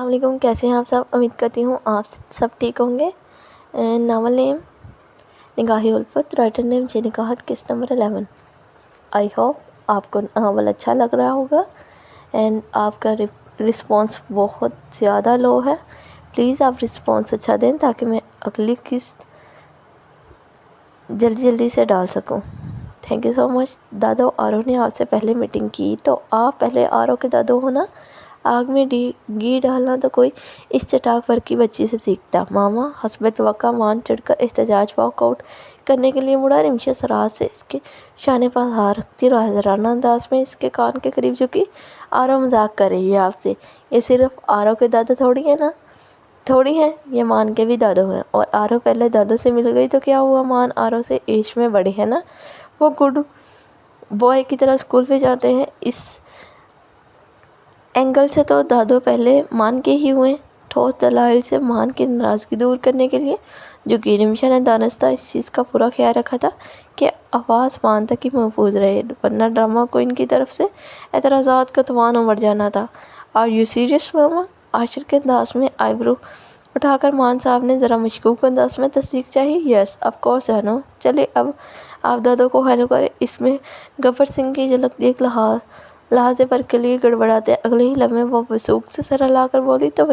علیکم، کیسے ہیں آپ سب؟ امید کرتی ہوں آپ سب ٹھیک ہوں گے۔ ناول نیم نگاہِ الفت، رائٹر نیم جے نکاہت، قسط نمبر 11۔ آئی ہوپ آپ کو ناول اچھا لگ رہا ہوگا اینڈ آپ کا رسپانس بہت زیادہ لو ہے۔ پلیز آپ رسپانس اچھا دیں تاکہ میں اگلی قسط جلدی سے ڈال سکوں۔ تھینک یو سو مچ۔ دادو آرو نے آپ سے پہلے میٹنگ کی تو آپ پہلے آرو کے دادو ہونا، آگ میں گھی ڈالنا تو کوئی اس چٹاک ورکی بچی سے سیکھتا۔ ماما حسب توقع مان چڑھ کر احتجاج واک آؤٹ کرنے کے لیے مڑا۔ رمشا سراحت سے اس کے شانے پر ہاتھ رکھتی اور حاضرانہ انداز میں اس کے کان کے قریب جھکی۔ آرو مذاق کر رہی ہے آپ سے، یہ صرف آرو کے دادو تھوڑی ہے نا، تھوڑی ہیں، یہ مان کے بھی دادو ہیں۔ اور آرو پہلے دادو سے مل گئی تو کیا ہوا، مان آرو سے ایج میں بڑے ہیں نا، وہ گڈ بوائے کی طرح اسکول میں جاتے ہیں۔ اس اینگل سے تو دادو پہلے مان کے ہی ہوئے۔ ٹھوس دلائل سے مان کی ناراضگی دور کرنے کے لیے، جو کہ رمشا نے دانستہ اس چیز کا پورا خیال رکھا تھا کہ آواز مان تک ہی محفوظ رہے، ورنہ ڈرامہ کو ان کی طرف سے اعتراضات کا طوفان امڑ جانا تھا۔ آر یو سیریس ماما؟ عاشر کے انداز میں آئی برو اٹھا کر مان صاحب نے ذرا مشکوک انداز میں تصدیق چاہی۔ یس آف کورس جانو۔ چلے اب آپ دادو کو ہیلو کریں۔ اس میں گبر سنگھ کی جھلک دیکھ لہٰذے پر کے لیے گڑبڑاتے اگلے ہی لمحے وہ وثوق سے سر ہلا کر بولی، تو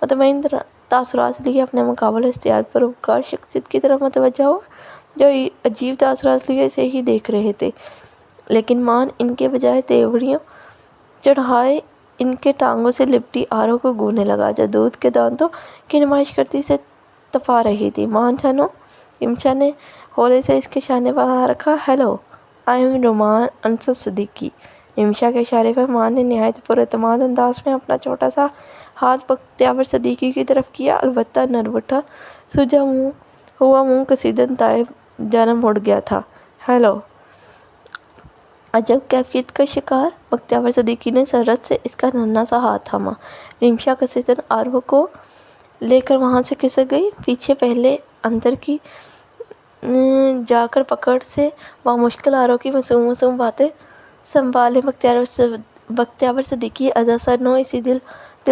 مطمئن تاثرات لیے اپنے مقابل اختیار پروکار شخصیت کی طرف متوجہ ہوا، جو عجیب تاثرات لیے اسے ہی دیکھ رہے تھے۔ لیکن مان ان کے بجائے تیوریاں چڑھائے ان کے ٹانگوں سے لپٹی آرو کو گھورنے لگا، جو دودھ کے دانتوں کی نمائش کرتی اسے تپا رہی تھی۔ مان جانو، رمشا نے ہولے سے اس کے شانے پر ہاتھ رکھا۔ ہیلو، آئی ایم رومان انصر صدیقی۔ رمشا کے اشارے پر مان نے نہایت پر اعتماد انداز میں اپنا چھوٹا سا ہاتھ بختیور صدیقی کی طرف کیا، البتہ نروٹھا سجا ہوا منہ کشیدن تائب جانب مڑ گیا تھا۔ ہیلو، عجب کیفیت کا شکار! بختیور صدیقی نے سرعت سے اس کا ننھا سا ہاتھ تھاما۔ رمشا کشیدن آرو کو لے کر وہاں سے کھسک گئی، پیچھے پہلے اندر کی جا کر پکڑ سے بامشکل آرو کی معصوم باتیں سنبھالے بختیور صدیقی ازاں سرنو اسی دل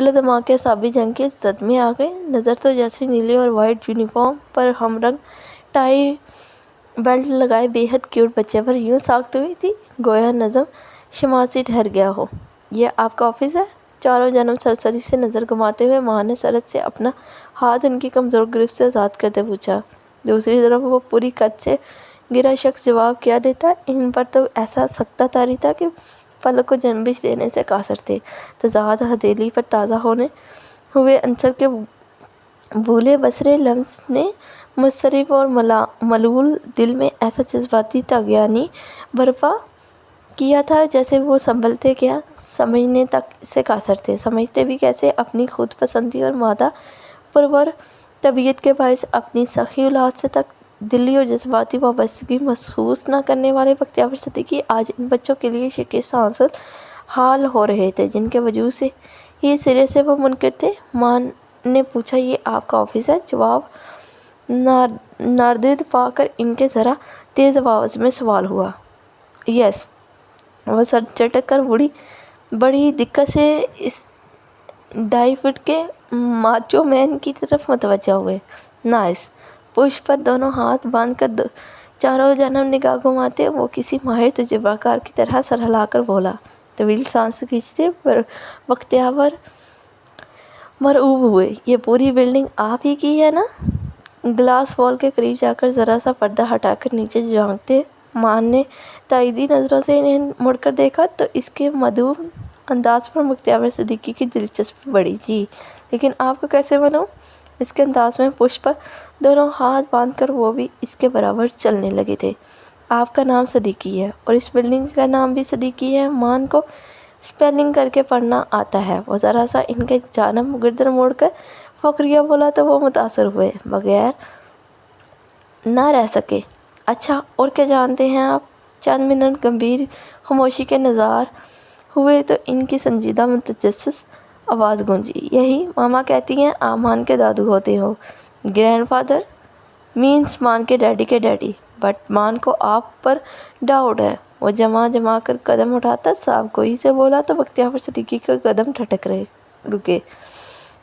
و دماغ کے اعصابی جنگ کی زد میں آ گئے۔ نظر تو جیسے نیلے اور وائٹ یونیفارم پر ہم رنگ ٹائی بیلٹ لگائے بے حد کیوٹ بچے پر یوں ساخت ہوئی تھی، گویا نظم شماسی ٹھہر گیا ہو۔ یہ آپ کا آفس ہے؟ چاروں جانب سرسری سے نظر گھماتے ہوئے ماں نے سرعت سے اپنا ہاتھ ان کی کمزور گرفت سے آزاد کرتے پوچھا۔ دوسری طرف وہ پوری قد سے گرا شخص جواب کیا دیتا، ان پر تو ایسا سکتہ طاری تھا کہ پلک کو جنبش دینے سے قاصر تھے۔ تضاد ہتھیلی پر تازہ ہوئے انصر کے بھولے بسرے لمس نے مضطرب اور ملول دل میں ایسا جذباتی طغیانی برپا کیا تھا جیسے وہ سنبھلتے کیا، سمجھنے تک سے قاصر تھے۔ سمجھتے بھی کیسے؟ اپنی خود پسندی اور مادہ پرور طبیعت کے باعث اپنی سخی اولاد سے تک دلی اور جذباتی وابستگی محسوس نہ کرنے والے بختیور صدیقی آج ان بچوں کے لیے شکست حال ہو رہے تھے، جن کے وجود سے ہی سرے سے وہ منکر تھے۔ ماں نے پوچھا، یہ آپ کا آفس ہے؟ جواب ناردد پا کر ان کے ذرا تیز آواز میں سوال ہوا۔ یس۔ وہ سر جھٹک کر بڑی دقت سے اس 2.5 فٹ کے ماچو مین کی طرف متوجہ ہوئے۔ نائس۔ پشت پر دونوں ہاتھ باندھ کر چاروں جانب نگاہ گھماتے وہ کسی ماہر تجربہ کار کی طرح سر ہلا کر بولا۔ طویل سانس کھینچتے بختیور مرعوب ہوئے۔ یہ پوری بلڈنگ آپ ہی کی ہے نا؟ گلاس وال کے قریب جا کر ذرا سا پردہ ہٹا کر نیچے جھانکتے مان نے تائیدی نظروں سے انہیں مڑ کر دیکھا تو اس کے مدھم انداز پر بختیور صدیقی کی دلچسپی بڑھی۔ جی، لیکن آپ کو کیسے معلوم؟ اس کے انداز میں پشت پر دونوں ہاتھ باندھ کر وہ بھی اس کے برابر چلنے لگے تھے۔ آپ کا نام صدیقی ہے اور اس بلڈنگ کا نام بھی صدیقی ہے۔ مان کو اسپیلنگ کر کے پڑھنا آتا ہے۔ وہ ذرا سا ان کے جانب گردن موڑ کر فقریہ بولا تو وہ متاثر ہوئے بغیر نہ رہ سکے۔ اچھا، اور کیا جانتے ہیں آپ؟ چند منٹ گمبھیر خاموشی کے نظار ہوئے تو ان کی سنجیدہ متجسس آواز گونجی۔ یہی ماما کہتی ہیں آپ مان کے دادو ہوتے ہو۔ گرینڈ فادر مینس مان کے ڈیڈی۔ بٹ مان کو آپ پر ڈاؤٹ ہے۔ وہ جما کر قدم اٹھاتا صاحب گوئی سے بولا تو بختیور صدیقی کے قدم ٹھٹک رکے۔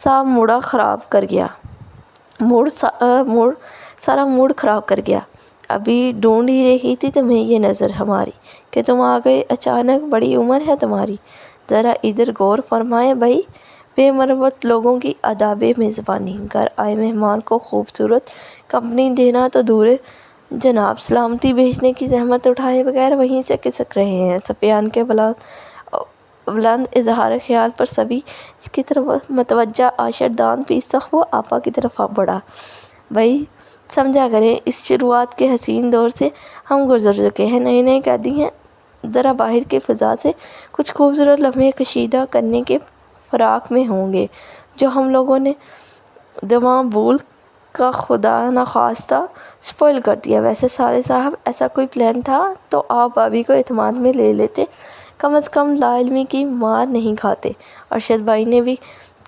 سارا موڈ خراب کر گیا۔ ابھی ڈھونڈ ہی رہی تھی تمہیں یہ نظر ہماری کہ تم آ گئے اچانک، بڑی عمر ہے تمہاری، ذرا ادھر غور فرمائے بھائی۔ بے مربوط لوگوں کی آداب میزبانی، گھر آئے مہمان کو خوبصورت کمپنی دینا تو دور جناب سلامتی بھیجنے کی زحمت اٹھائے بغیر وہیں سے کھسک رہے ہیں۔ سفیان کے بلند اظہار خیال پر سبھی اس کی طرف متوجہ، عاشر دان پیستا ہوا آپا کی طرف بڑھا۔ بھائی سمجھا کریں، اس شروعات کے حسین دور سے ہم گزر چکے ہیں، نئے قیدی ہیں، ذرا باہر کی فضا سے کچھ خوبصورت لمحے کشیدہ کرنے کے فراق میں ہوں گے جو ہم لوگوں نے دماغ بھول کا خدا نخواستہ سپوائل کر دیا۔ ویسے صالح صاحب ایسا کوئی پلان تھا تو آپ بھابھی کو اعتماد میں لے لیتے، کم از کم لا علمی کی مار نہیں کھاتے۔ ارشد بھائی نے بھی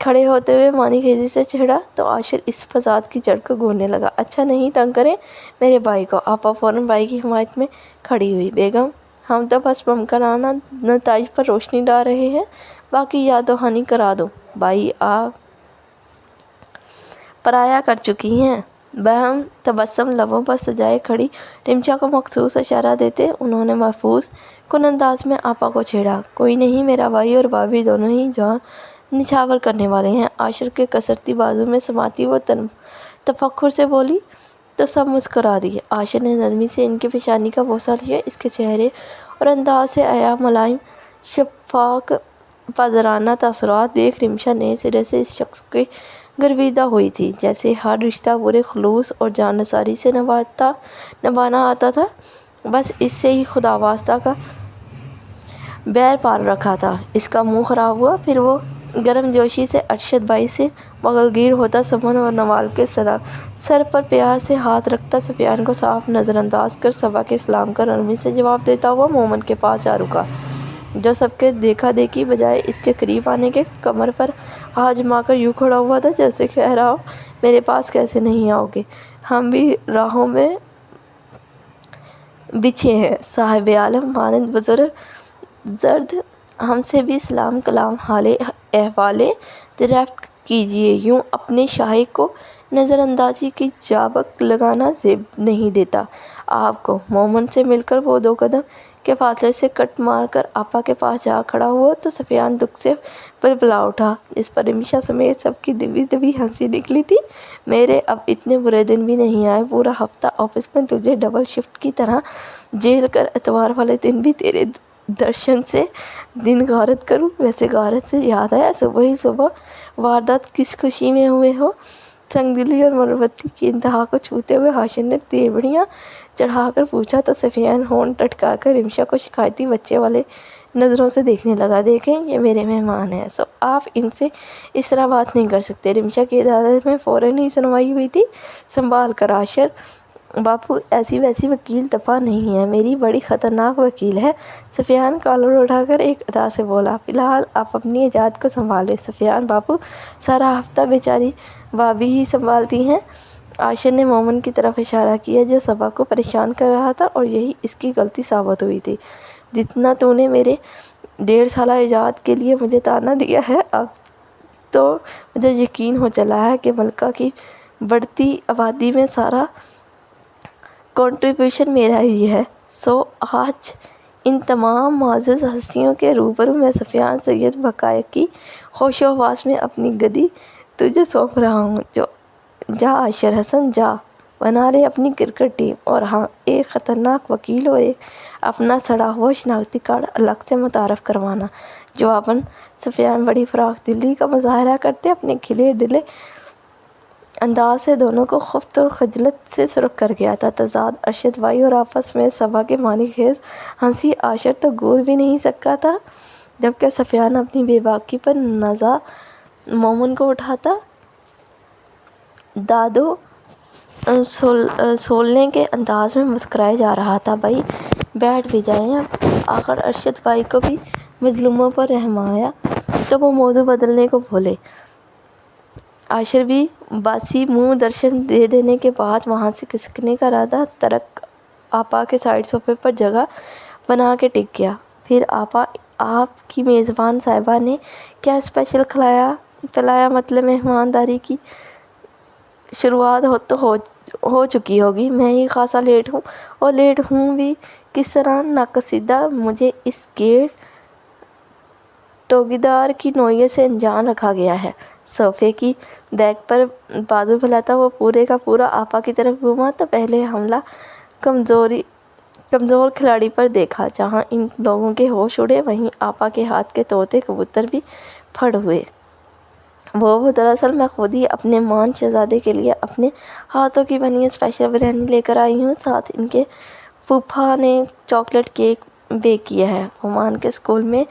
کھڑے ہوتے ہوئے معنی خیزی سے چھیڑا تو عاشر اس فساد کی جڑ کو گھوننے لگا۔ اچھا نہیں تنگ کریں میرے بھائی کو۔ آپا فوراً بھائی کی حمایت میں کھڑی ہوئی۔ بیگم ہم تو بس ممکنہ نتائج پر روشنی ڈال رہے ہیں، باقی یاد دہانی کرا دو۔ بھائی آپ پرایا کر چکی ہیں۔ بہم تبسم لبوں پر سجائے کھڑی رمشا کو مخصوص اشارہ دیتے انہوں نے محفوظ کن انداز میں آپا کو چھیڑا۔ کوئی نہیں، میرا بھائی اور بھابھی دونوں ہی جان نچھاور کرنے والے ہیں۔ عاشر کے کسرتی بازو میں سماتی وہ تفکر سے بولی تو سب مسکرا دیے۔ عاشر نے نرمی سے ان کی پیشانی کا بوسہ لیا۔ اس کے چہرے اور انداز سے آیا ملائم شفاق پذرانہ تاثرات دیکھ رمشا نئے سرے سے اس شخص کی گرویدہ ہوئی تھی۔ جیسے ہر رشتہ پورے خلوص اور جان نثاری سے نبھانا آتا تھا، بس اس سے ہی خدا واسطہ کا بیر پال رکھا تھا۔ اس کا منہ خراب ہوا۔ پھر وہ گرم جوشی سے ارشد بھائی سے بغل گیر ہوتا سمن اور نوال کے سر پر پیار سے ہاتھ رکھتا سفیان کو صاف نظر انداز کر صبا کے سلام کا نرمی سے جواب دیتا ہوا مومن کے پاس جا رکا، جو سب کے دیکھا دیکھی بجائے اس کے قریب آنے کے کمر پر ہاتھ جما کر یوں کھڑا ہوا تھا جیسے کہہ رہا ہو میرے پاس کیسے نہیں آؤ گے، ہم بھی راہوں میں بچھے ہیں۔ صاحب عالم مانند بزرگ زرد ہم سے بھی سلام کلام حال احوال دریافت کیجیے۔ یوں اپنے شاہک کو نظر اندازی کی جابک لگانا زیب نہیں دیتا آپ کو۔ مومن سے مل کر وہ 2 قدم کے فاصلے سے کٹ مار کر آپا کے پاس جا کھڑا ہوا تو سفیان دکھ سے بلبلا اٹھا۔ اس پر رمشا سمیت سب کی دبی دبی ہنسی نکلی تھی۔ میرے اب اتنے برے دن بھی نہیں آئے، پورا ہفتہ آفس میں تجھے ڈبل شفٹ کی طرح جھیل کر اتوار والے دن بھی تیرے درشن سے دن غارت کروں۔ ویسے غارت سے یاد آیا، صبح ہی صبح واردات کس خوشی میں ہوئے ہو؟ سنگ دلی اور مربتی کی انتہا کو چھوتے ہوئے عاشر نے تیوڑیاں چڑھا کر پوچھا تو سفیان ہونٹ ٹٹکا کر رمشا کو شکایتی بچے والے نظروں سے دیکھنے لگا۔ دیکھیں یہ میرے مہمان ہیں، سو آپ ان سے اس طرح بات نہیں کر سکتے۔ رمشا کی عدالت میں فوراً ہی سنوائی ہوئی تھی۔ سنبھال کر عاشر باپو، ایسی ویسی وکیل دفعہ نہیں ہے، میری بڑی خطرناک وکیل ہے۔ سفیان کالر اٹھا کر ایک ادا سے بولا۔ فی الحال آپ اپنی ایجاد کو سنبھالیں سفیان باپو، سارا ہفتہ بیچاری بھابھی ہی سنبھالتی ہیں۔ عاشر نے مومن کی طرف اشارہ کیا جو صبا کو پریشان کر رہا تھا، اور یہی اس کی غلطی ثابت ہوئی تھی۔ جتنا تو نے میرے 1.5 سالہ ایجاد کے لیے مجھے طعنہ دیا ہے، اب تو مجھے یقین ہو چلا ہے کہ ملکہ کی بڑھتی آبادی میں سارا کنٹریبیوشن میرا ہی ہے۔ سو آج ان تمام معزز ہستیوں کے روبرو میں سفیان سید بقایا کی ہوش و حواس میں اپنی گدی تجھے سونپ رہا ہوں۔ جا عاشر حسن جا، بنا لے اپنی کرکٹ ٹیم، اور ہاں ایک خطرناک وکیل اور ایک اپنا سڑا ہوا شناختی کارڈ الگ سے متعارف کروانا۔ جواباً سفیان بڑی فراخ دلی کا مظاہرہ کرتے اپنے کھلے ڈلے انداز سے دونوں کو خفت اور خجلت سے سرخ کر گیا تھا۔ تضاد ارشد بھائی اور آپس میں صبا کے معنی خیز ہنسی عاشر تو گور بھی نہیں سکا تھا، جبکہ سفیان اپنی بے باکی پر نازا مومن کو اٹھاتا دادو سولنے کے انداز میں مسکرائے جا رہا تھا۔ بھائی بیٹھ بھی جائیں اب۔ آخر ارشد بھائی کو بھی مظلوموں پر رحم آیا تو وہ موضوع بدلنے کو بولے۔ عاشر بھی باسی منہ درشن دے دینے کے بعد وہاں سے کھسکنے کا ارادہ ترک آپا کے سائیڈ صوفے پر جگہ بنا کے ٹک گیا۔ پھر آپا، آپ کی میزبان صاحبہ نے کیا اسپیشل کھلایا پلایا، مطلب مہمانداری کی شروعات ہو چکی ہوگی۔ میں ہی خاصا لیٹ ہوں، اور لیٹ ہوں بھی کس طرح ناقصیدہ مجھے اس گیٹ ٹوگیدار کی نوعیت سے انجان رکھا گیا ہے۔ صوفے کی دیگ پر بازو پھیلاتا وہ پورے کا پورا آپا کی طرف گھوما تو پہلے حملہ کمزور کھلاڑی پر دیکھا۔ جہاں ان لوگوں کے ہوش اڑے وہیں آپا کے ہاتھ کے طوطے کبوتر بھی پھڑ ہوئے۔ وہ دراصل میں خود ہی اپنے مان شہزادے کے لیے اپنے ہاتھوں کی بنی اسپیشل بریانی لے کر آئی ہوں۔ ساتھ ان کے پھوپھا نے چاکلیٹ کیک بیک کیا ہے۔ ہمان کے اسکول میں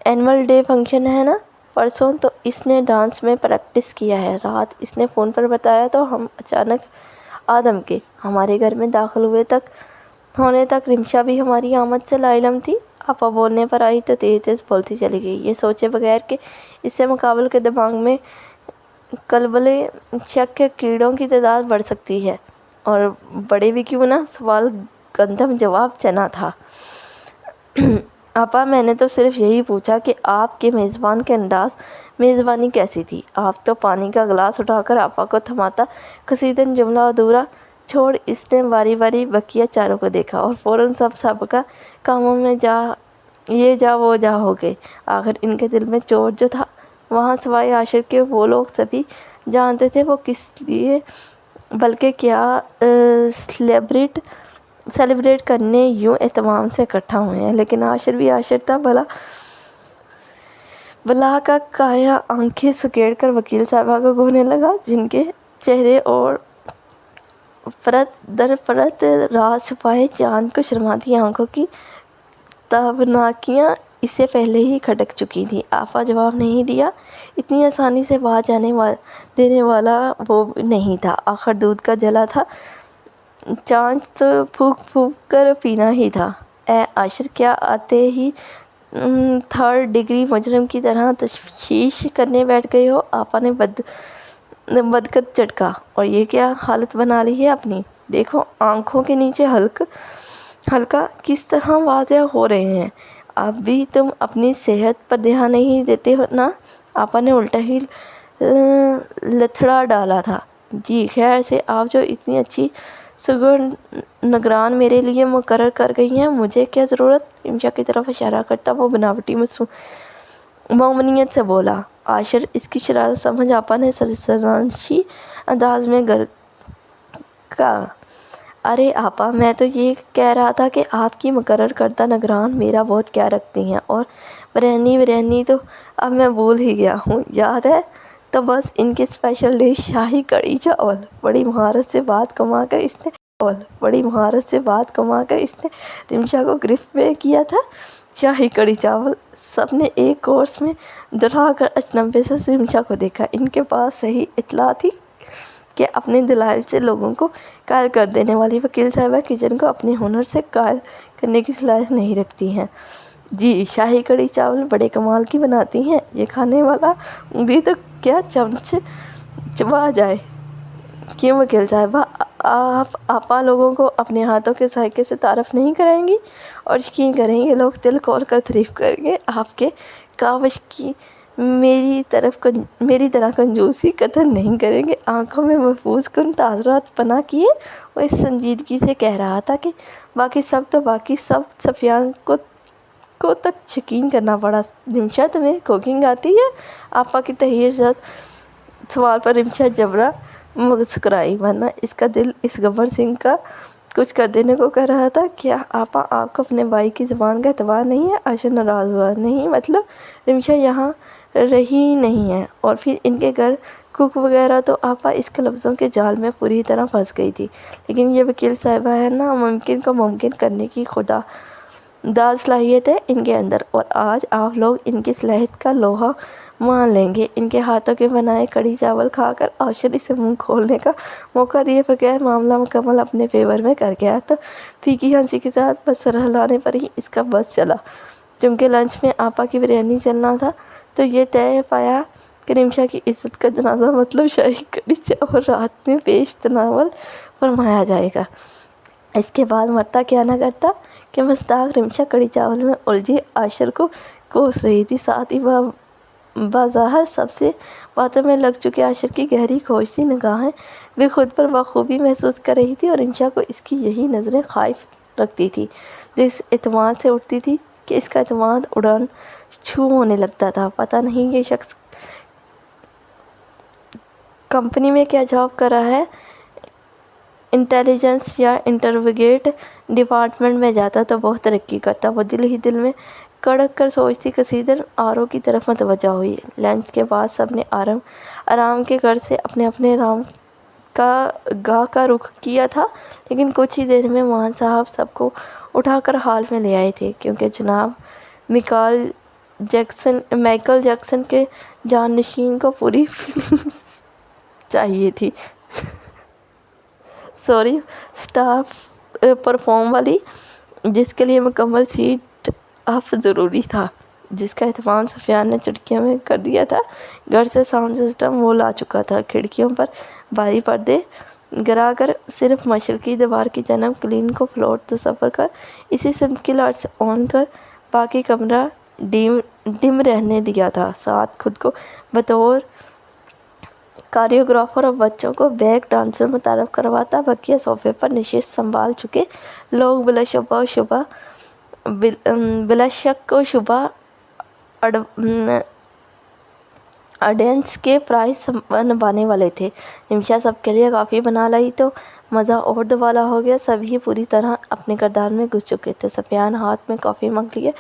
اینول ڈے فنکشن ہے نا پرسوں، تو اس نے ڈانس میں پریکٹس کیا ہے۔ رات اس نے فون پر بتایا تو ہم اچانک آدم کے ہمارے گھر میں داخل ہونے تک رمشا بھی ہماری آمد سے لاعلم تھی۔ آپا بولنے پر آئی تو تیز تیز بولتی چلی گئی، یہ سوچے بغیر کہ اس سے مقابل کے دماغ میں کلبلے شک کے کیڑوں کی تعداد بڑھ سکتی ہے، اور بڑے بھی کیوں نہ۔ سوال گندم جواب چنا تھا۔ آپا، میں نے تو صرف یہی پوچھا کہ آپ کے میزبان کے انداز میزبانی کیسی تھی۔ آپ تو پانی کا گلاس اٹھا کر آپا کو تھماتا کثیرن جملہ ادھورا چھوڑ اس نے باری باری بقیہ چاروں کو دیکھا، اور فوراً سب کا کاموں میں یہ جا وہ جا ہو گئے۔ آخر ان کے دل میں چوٹ جو تھا وہاں سوائے عاشر کے وہ لوگ سبھی جانتے تھے وہ کس لیے، بلکہ کیا سیلیبریٹ کرنے یوں اہتمام سے اکٹھا ہوئے ہیں۔ لیکن عاشر بھی عاشر تھا۔ بلا کا کایا آنکھیں سکیڑ کر وکیل صاحبہ کو گھورنے لگا، جن کے چہرے اور پرت در پرت راز چھپائے چاند کو شرماتی آنکھوں کی تابناکیاں اسے پہلے ہی کھٹک چکی تھیں۔ آپا جواب نہیں دیا، اتنی آسانی سے بات جانے دینے والا وہ نہیں تھا۔ آخر دودھ کا جلا تھا، چانچ تو پھونک پھونک کر پینا ہی تھا۔ اے عاشر، کیا آتے ہی تھرڈ ڈگری مجرم کی طرح تشیش کرنے بیٹھ گئے ہو؟ آپا نے بدقد چٹکا، اور یہ کیا حالت بنا لی ہے اپنی؟ دیکھو آنکھوں کے نیچے حلقہ کس طرح واضح ہو رہے ہیں۔ اب بھی تم اپنی صحت پر دھیان نہیں دیتے ہو نا؟ آپا نے الٹا ہی لتھڑا ڈالا تھا۔ جی خیر سے آپ جو اتنی اچھی سگور نگران میرے لیے مقرر کر گئی ہیں، مجھے کیا ضرورت؟ رمشا کی طرف اشارہ کرتا وہ بناوٹی مومنیت سے بولا۔ عاشر اس کی شرارت سمجھ آپا نے سرسنشی انداز میں کہا، ارے آپا، میں تو یہ کہہ رہا تھا کہ آپ کی مقرر کردہ نگران میرا بہت خیال رکھتی ہیں، اور بریانی تو اب میں بھول ہی گیا ہوں، یاد ہے؟ تو بس ان کی اسپیشل ڈش شاہی کڑھی چاول۔ بڑی مہارت سے بات کما کر اس نے رمشا کو گرفت میں کیا تھا۔ شاہی کڑھی چاول۔ سب نے ایک کورس میں دہرا کر اچنبے سے رمشا کو دیکھا۔ ان کے پاس صحیح اطلاع تھی کہ اپنے دلائل سے لوگوں کو قائل کر دینے والی وکیل صاحبہ کچن کو اپنے ہنر سے قائل کرنے کی صلاحیت نہیں رکھتی ہیں۔ جی، شاہی کڑھی چاول بڑے کمال کی بناتی ہیں، یہ کھانے والا بھی تو کیا چمچ چبا جائے۔ کیوں وکیل صاحبہ، آپ آپا لوگوں کو اپنے ہاتھوں کے ذائقے سے تعارف نہیں کرائیں گی؟ اور یقین کریں یہ لوگ دل کھول کر تعریف کریں گے آپ کے۔ کاوش کی میری طرح کنجوسی قدر نہیں کریں گے۔ آنکھوں میں محفوظ کن تاثرات پنہاں کیے وہ اس سنجیدگی سے کہہ رہا تھا کہ باقی سب سفیان کو تک یقین کرنا پڑا۔ رمشا، تمہیں کوکنگ آتی ہے؟ آپا کی تحیر زد سوال پر رمشا جبرا مسکرائی، ورنہ اس کا دل اس گبر سنگھ کا کچھ کر دینے کو کہہ رہا تھا۔ کیا آپا، آپ کو اپنے بھائی کی زبان کا اعتبار نہیں ہے؟ عاشر ناراض ہوا۔ نہیں مطلب رمشا یہاں رہی نہیں ہے، اور پھر ان کے گھر کوک وغیرہ، تو آپا اس کے لفظوں کے جال میں پوری طرح پھنس گئی تھی۔ لیکن یہ وکیل صاحبہ ہے نا، ممکن کو ممکن کرنے کی خداداد صلاحیت ہے ان کے اندر، اور آج آپ لوگ ان کی صلاحیت کا لوہا مان لیں گے۔ ان کے ہاتھوں کے بنائے کڑھی چاول کھا کر عاشر اسے منہ کھولنے کا موقع دیے بغیر معاملہ مکمل اپنے فیور میں کر گیا، تو پھیکی ہنسی کے ساتھ بس سر ہلانے پر ہی اس کا بس چلا۔ چونکہ لنچ میں آپا کی بریانی چلنا تھا، تو یہ طے پایا کہ رمشا کی عزت کا جنازہ مطلب شاہی کڑھی چاول رات میں پیش تناول فرمایا جائے گا۔ اس کے بعد مرتا کیا نہ کرتا کہ مصداق رمشا کڑھی چاول میں الجھی عاشر کو کوس رہی تھی، ساتھ ہی وہ بظاہر سب سے باتوں میں لگ چکے عاشر کی گہری کھوجتی نگاہیں بھی خود پر بخوبی محسوس کر رہی تھی، اور انشا کو اس کی یہی نظریں خائف رکھتی تھی جو اس اعتماد سے اٹھتی تھی کہ اس کا اعتماد اڑان چھو ہونے لگتا تھا۔ پتہ نہیں یہ شخص کمپنی میں کیا جاب کر رہا ہے، انٹیلیجنس یا انٹروگیٹ ڈپارٹمنٹ میں جاتا تو بہت ترقی کرتا، وہ دل ہی دل میں کڑک کر سوچتی۔ کثیر آرو کی طرف متوجہ ہوئی۔ لنچ کے بعد سب نے آرام کے گھر سے اپنے اپنے گاہ کا رخ کیا تھا، لیکن کچھ ہی دیر میں مان صاحب سب کو اٹھا کر ہال میں لے آئے تھے، کیونکہ جناب مائیکل جیکسن کے جانشین کو پوری فلم چاہیے تھی۔ اسٹاف پرفارم والی، جس کے لیے مکمل سیٹ اپ ضروری تھا، جس کا اہتمام سفیان نے چٹکیوں میں کر دیا تھا۔ گھر سے ساؤنڈ سسٹم وہ لا چکا تھا، کھڑکیوں پر بھاری پردے گرا کر صرف مشرقی دیوار کی جانب کلین کو فلور تصور کر اسی سمت کی لائٹس آن کر باقی کمرہ ڈم رہنے دیا تھا۔ ساتھ خود کو بطور کوریوگرافر اور بچوں کو بیک ڈانسر متعارف کرواتا، بقیہ صوفے پر نشست سنبھال چکے لوگ بلا شک و شبہ آڈینس کے پرائز نبھانے والے تھے۔ نمشا سب کے لیے کافی بنا لائی تو مزہ اور دوبالا ہو گیا۔ سبھی پوری طرح اپنے کردار میں گھس چکے تھے۔ سفیان ہاتھ میں کافی مگ لیے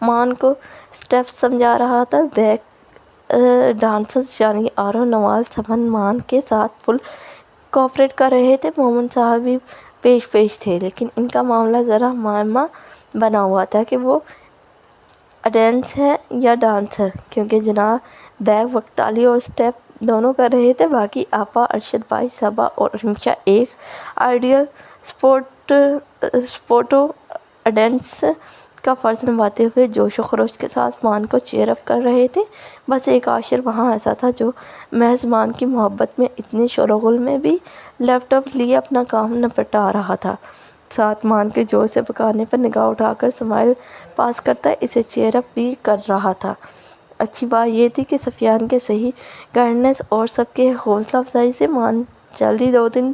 مان کو اسٹیپس سمجھا رہا تھا۔ بیک ڈانسرز یعنی آرو، نوال، سمن مان کے ساتھ فل کوآپریٹ کر رہے تھے۔ مومن صاحب بھی پیش تھے، لیکن ان کا معاملہ ذرا معمہ بنا ہوا تھا کہ وہ آڈینس ہے یا ڈانسر، کیونکہ جناب بیک وقت تالی اور اسٹیپ دونوں کر رہے تھے۔ باقی آپا، ارشد بھائی، صبا اور نمشا ایک آئیڈیل سپورٹو آڈینس کا فرض نبھاتے ہوئے جوش و خروش کے ساتھ مان کو چیئر اپ کر رہے تھے۔ بس ایک عاشر وہاں ایسا تھا جو محض مان کی محبت میں اتنے شور و غل میں بھی لیپ ٹاپ لیے اپنا کام نپٹا رہا تھا، ساتھ مان کے زور سے پکارنے پر نگاہ اٹھا کر سمائل پاس کرتا اسے چیئر اپ بھی کر رہا تھا۔ اچھی بات یہ تھی کہ سفیان کے صحیح گائیڈنس اور سب کے حوصلہ افزائی سے مان جلدی 2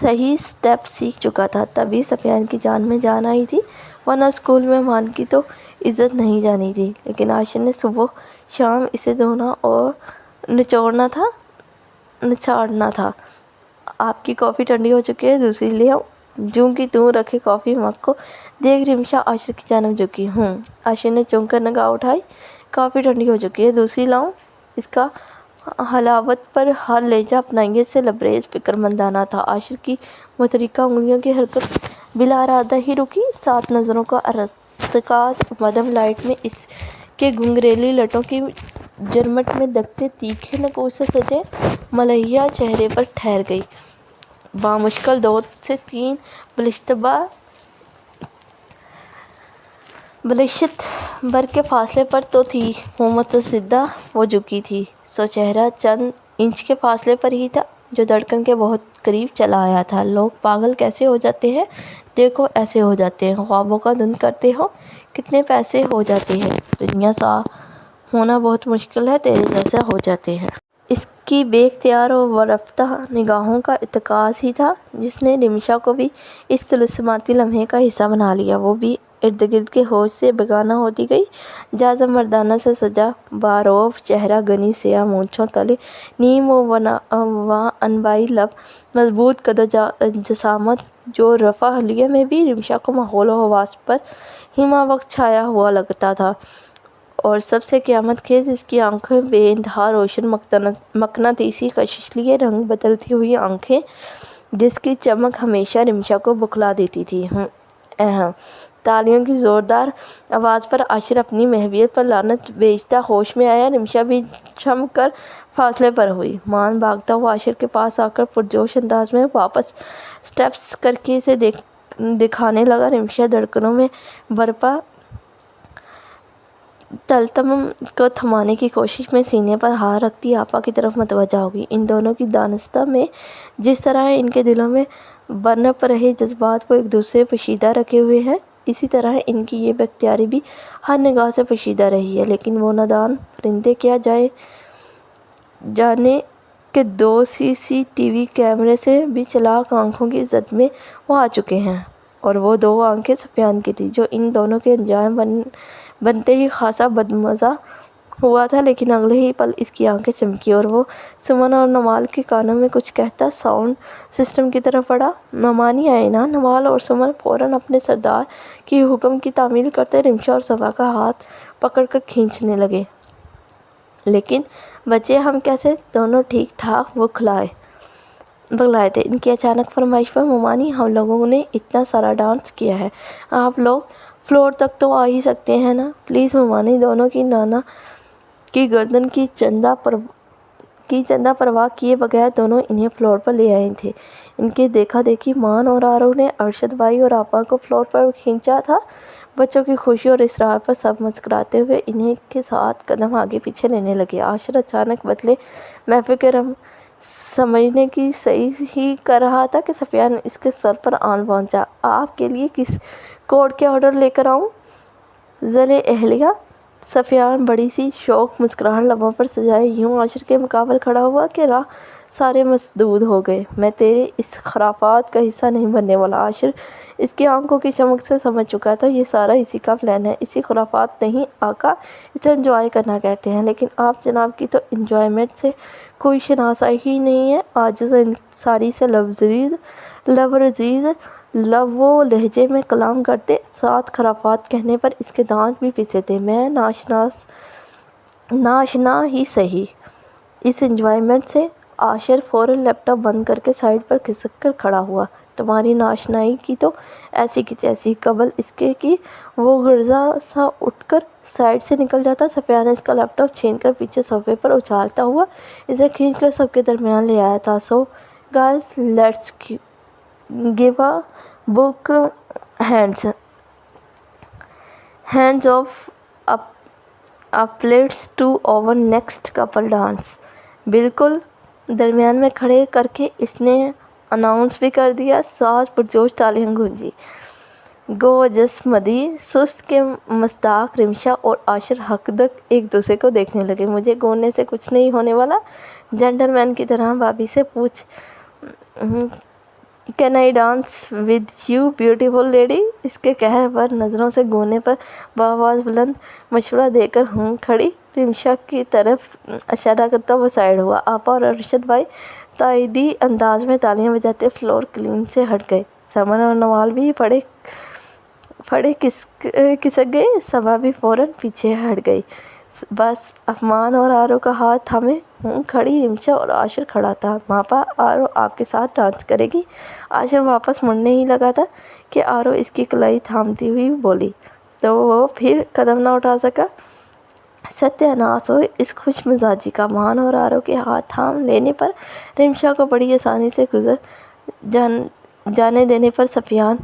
صحیح اسٹیپ سیکھ چکا تھا، تبھی سفیان کی جان میں جان آئی تھی، ورنہ اسکول میں مان کی تو عزت نہیں جانی تھی۔ لیکن عاشر نے صبح شام اسے دھونا اور نچوڑنا تھا۔ آپ کی کافی ٹھنڈی ہو چکی ہے، دوسری لے آؤں؟ جوں کی توں رکھے کافی مگ کو دیکھ رمشا عاشر کی جانب جھکی۔ عاشر نے چونک کر نگاہ اٹھائی۔ کافی ٹھنڈی ہو چکی ہے، دوسری لاؤں؟ اس کا حلاوت پر ہر لہجہ اپنائیے سے لبریز فکرمندانہ تھا۔ عاشر کی متحرکہ انگلیوں کی حرکت بلا ارادہ ہی رکی، ساتھ نظروں کا ارتکاز مدھم لائٹ میں اس کے گھنگریلی لٹوں کی جرمٹ میں دکھتے تیکھے نقوش سے سجے ملحیہ چہرے پر ٹھہر گئی۔ بامشکل 2 سے 3 بلشت بھر کے فاصلے پر تو تھی وہ متصدع، وہ جھکی تھی سو چہرہ چند انچ کے فاصلے پر ہی تھا جو دھڑکن کے بہت قریب چلا آیا تھا۔ لوگ پاگل کیسے ہو جاتے ہیں، دیکھو ایسے ہو جاتے ہیں، خوابوں کا دھند کرتے ہو، کتنے پیسے ہو جاتے ہیں، دنیا صاف ہونا بہت مشکل ہے، تیرے جیسے ہو جاتے ہیں۔ اس کی بے اختیار و ورفتہ نگاہوں کا ارتکاز ہی تھا جس نے نمشا کو بھی اس طلسماتی لمحے کا حصہ بنا لیا۔ وہ بھی ارد گرد کے ہوش سے بیگانہ ہوتی گئی۔ جازب مردانہ سے سجا باروب چہرہ، گھنی سیاہ مونچھوں تلے نیم و عنبائی لب، مضبوط قد و جسامت جو رفع حلیے میں بھی نمشا کو ماحول و حواس پر ہمہ وقت چھایا ہوا لگتا تھا، اور سب سے قیامت خیز اس کی آنکھیں، بے انتہا روشن مقناطیسی کشش لیے رنگ بدلتی ہوئی آنکھیں جس کی چمک ہمیشہ نمشا کو بکھلا دیتی تھی۔ تالیوں کی زوردار آواز پر عاشر اپنی محویت پر لعنت بھیجتا ہوش میں آیا۔ نمشا بھی چمک کر فاصلے پر ہوئی۔ مان بھاگتا ہوا عاشر کے پاس آ کر پرجوش انداز میں واپس اسٹیپس کر کے اسے دکھانے لگا۔ نمشا دھڑکنوں میں برپا تلتم کو تھمانے کی کوشش میں سینے پر ہاتھ رکھتی آپا کی طرف متوجہ ہوگی۔ ان دونوں کی دانستہ میں جس طرح ان کے دلوں میں برنپ رہے جذبات کو ایک دوسرے پوشیدہ رکھے ہوئے ہیں، اسی طرح ان کی یہ بے اختیاری بھی ہر نگاہ سے پوشیدہ رہی ہے، لیکن وہ نادان پرندے کیا جانے کہ 2 CCTV کیمرے سے بھی چلاک آنکھوں کی زد میں وہ آ چکے ہیں، اور وہ 2 آنکھیں سفیان کی تھیں، جو ان دونوں کے انجام بنتے ہی خاصا بدمزہ ہوا تھا۔ لیکن اگلے ہی پل اس کی آنکھیں چمکی اور وہ سمن اور نوال کے کانوں میں کچھ کہتا ساؤنڈ سسٹم کی طرف بڑھا۔ مامانی آئے نا؟ نوال اور سمن فوراً اپنے سردار کی حکم کی تعمیل کرتے رمشا اور صبا کا ہاتھ پکڑ کر کھینچنے لگے۔ لیکن بچے ہم کیسے؟ دونوں ٹھیک ٹھاک بغلائے تھے۔ ان کی اچانک فرمائش پر مامانی ہم لوگوں نے اتنا سارا ڈانس کیا ہے، آپ لوگ فلور تک تو آ ہی سکتے ہیں نا پلیز مامانی۔ دونوں کی نانا کی گردن کی چندہ پرواہ کیے بغیر دونوں انہیں فلور پر لے آئے تھے۔ ان کی دیکھا دیکھی مان اور آرو نے ارشد بھائی اور آپا کو فلور پر کھینچا تھا۔ بچوں کی خوشی اور اصرار پر سب مسکراتے ہوئے انہیں کے ساتھ قدم آگے پیچھے لینے لگے۔ عاشر اچانک بدلے محفل کے رنگ سمجھنے کی صحیح ہی کر رہا تھا کہ سفیان اس کے سر پر آن پہنچا۔ آپ کے لیے کس کوڈ کے آرڈر لے کر آؤں؟ ذیل اہلیہ؟ سفیان بڑی سی شوق مسکراہٹ لبوں پر سجائے یوں عاشر کے مقابل کھڑا ہوا کہ راہ سارے مسدود ہو گئے۔ میں تیرے اس خرافات کا حصہ نہیں بننے والا۔ عاشر اس کی آنکھوں کی چمک سے سمجھ چکا تھا یہ سارا اسی کا پلان ہے۔ اسی خرافات نہیں آقا، اسے انجوائے کرنا کہتے ہیں، لیکن آپ جناب کی تو انجوائمنٹ سے کوئی شناسائی ہی نہیں ہے۔ عاجز و انکساری سے لبریز وہ لہجے میں کلام کرتے، ساتھ خرافات کہنے پر اس کے دانت بھی پیسے تھے۔ میں ناشنا ہی سہی اس انجوائمنٹ سے۔ عاشر فوراً لیپ ٹاپ بند کر کے سائیڈ پر کھسک کر کھڑا ہوا۔ تمہاری ناشنائی کی تو ایسی کی تیسی، قبل اس کے کہ وہ غرضہ سا اٹھ کر سائیڈ سے نکل جاتا، سفیان نے اس کا لیپ ٹاپ چھین کر پیچھے صوفے پر اچھالتا ہوا اسے کھینچ کر سب کے درمیان لے آیا تھا۔ So guys let's give a big hands of applause to our next couple dance. بالکل، درمیان میں کھڑے کر کے اس نے اناؤنس بھی کر دیا۔ ساتھ پرجوش تالیاں گونجی۔ گورجس مدی سست کے مصداق رمشا اور عاشر حقدق ایک دوسرے کو دیکھنے لگے۔ مجھے گوننے سے کچھ نہیں ہونے والا، جینٹل مین کی طرح بھابھی سے پوچھ can I dance with you beautiful lady? اس کے قہر پر نظروں سے گونے پر بآواز بلند مشورہ دے کر کھڑی رمشا کی طرف اشارہ کرتا وہ سائڈ ہوا۔ آپا اور ارشد بھائی تائیدی انداز میں تالیاں بجاتے فلور کلین سے ہٹ گئے۔ سمن اور نوال بھی پھڑے کھسک گئے۔ صبا بھی فوراً پیچھے ہٹ گئی۔ بس اب مان اور آرو کا ہاتھ تھامے کھڑی رمشا اور عاشر کھڑا تھا۔ ماپا، آرو آپ کے ساتھ ڈانس کرے گی؟ عاشر واپس مڑنے ہی لگا تھا کہ آرو اس کی کلائی تھامتی ہوئی بولی تو وہ پھر قدم نہ اٹھا سکا۔ ستیہ ناش ہو اس خوش مزاجی کا۔ مان اور آرو کے ہاتھ تھام لینے پر رمشا کو بڑی آسانی سے گزر جانے دینے پر سفیان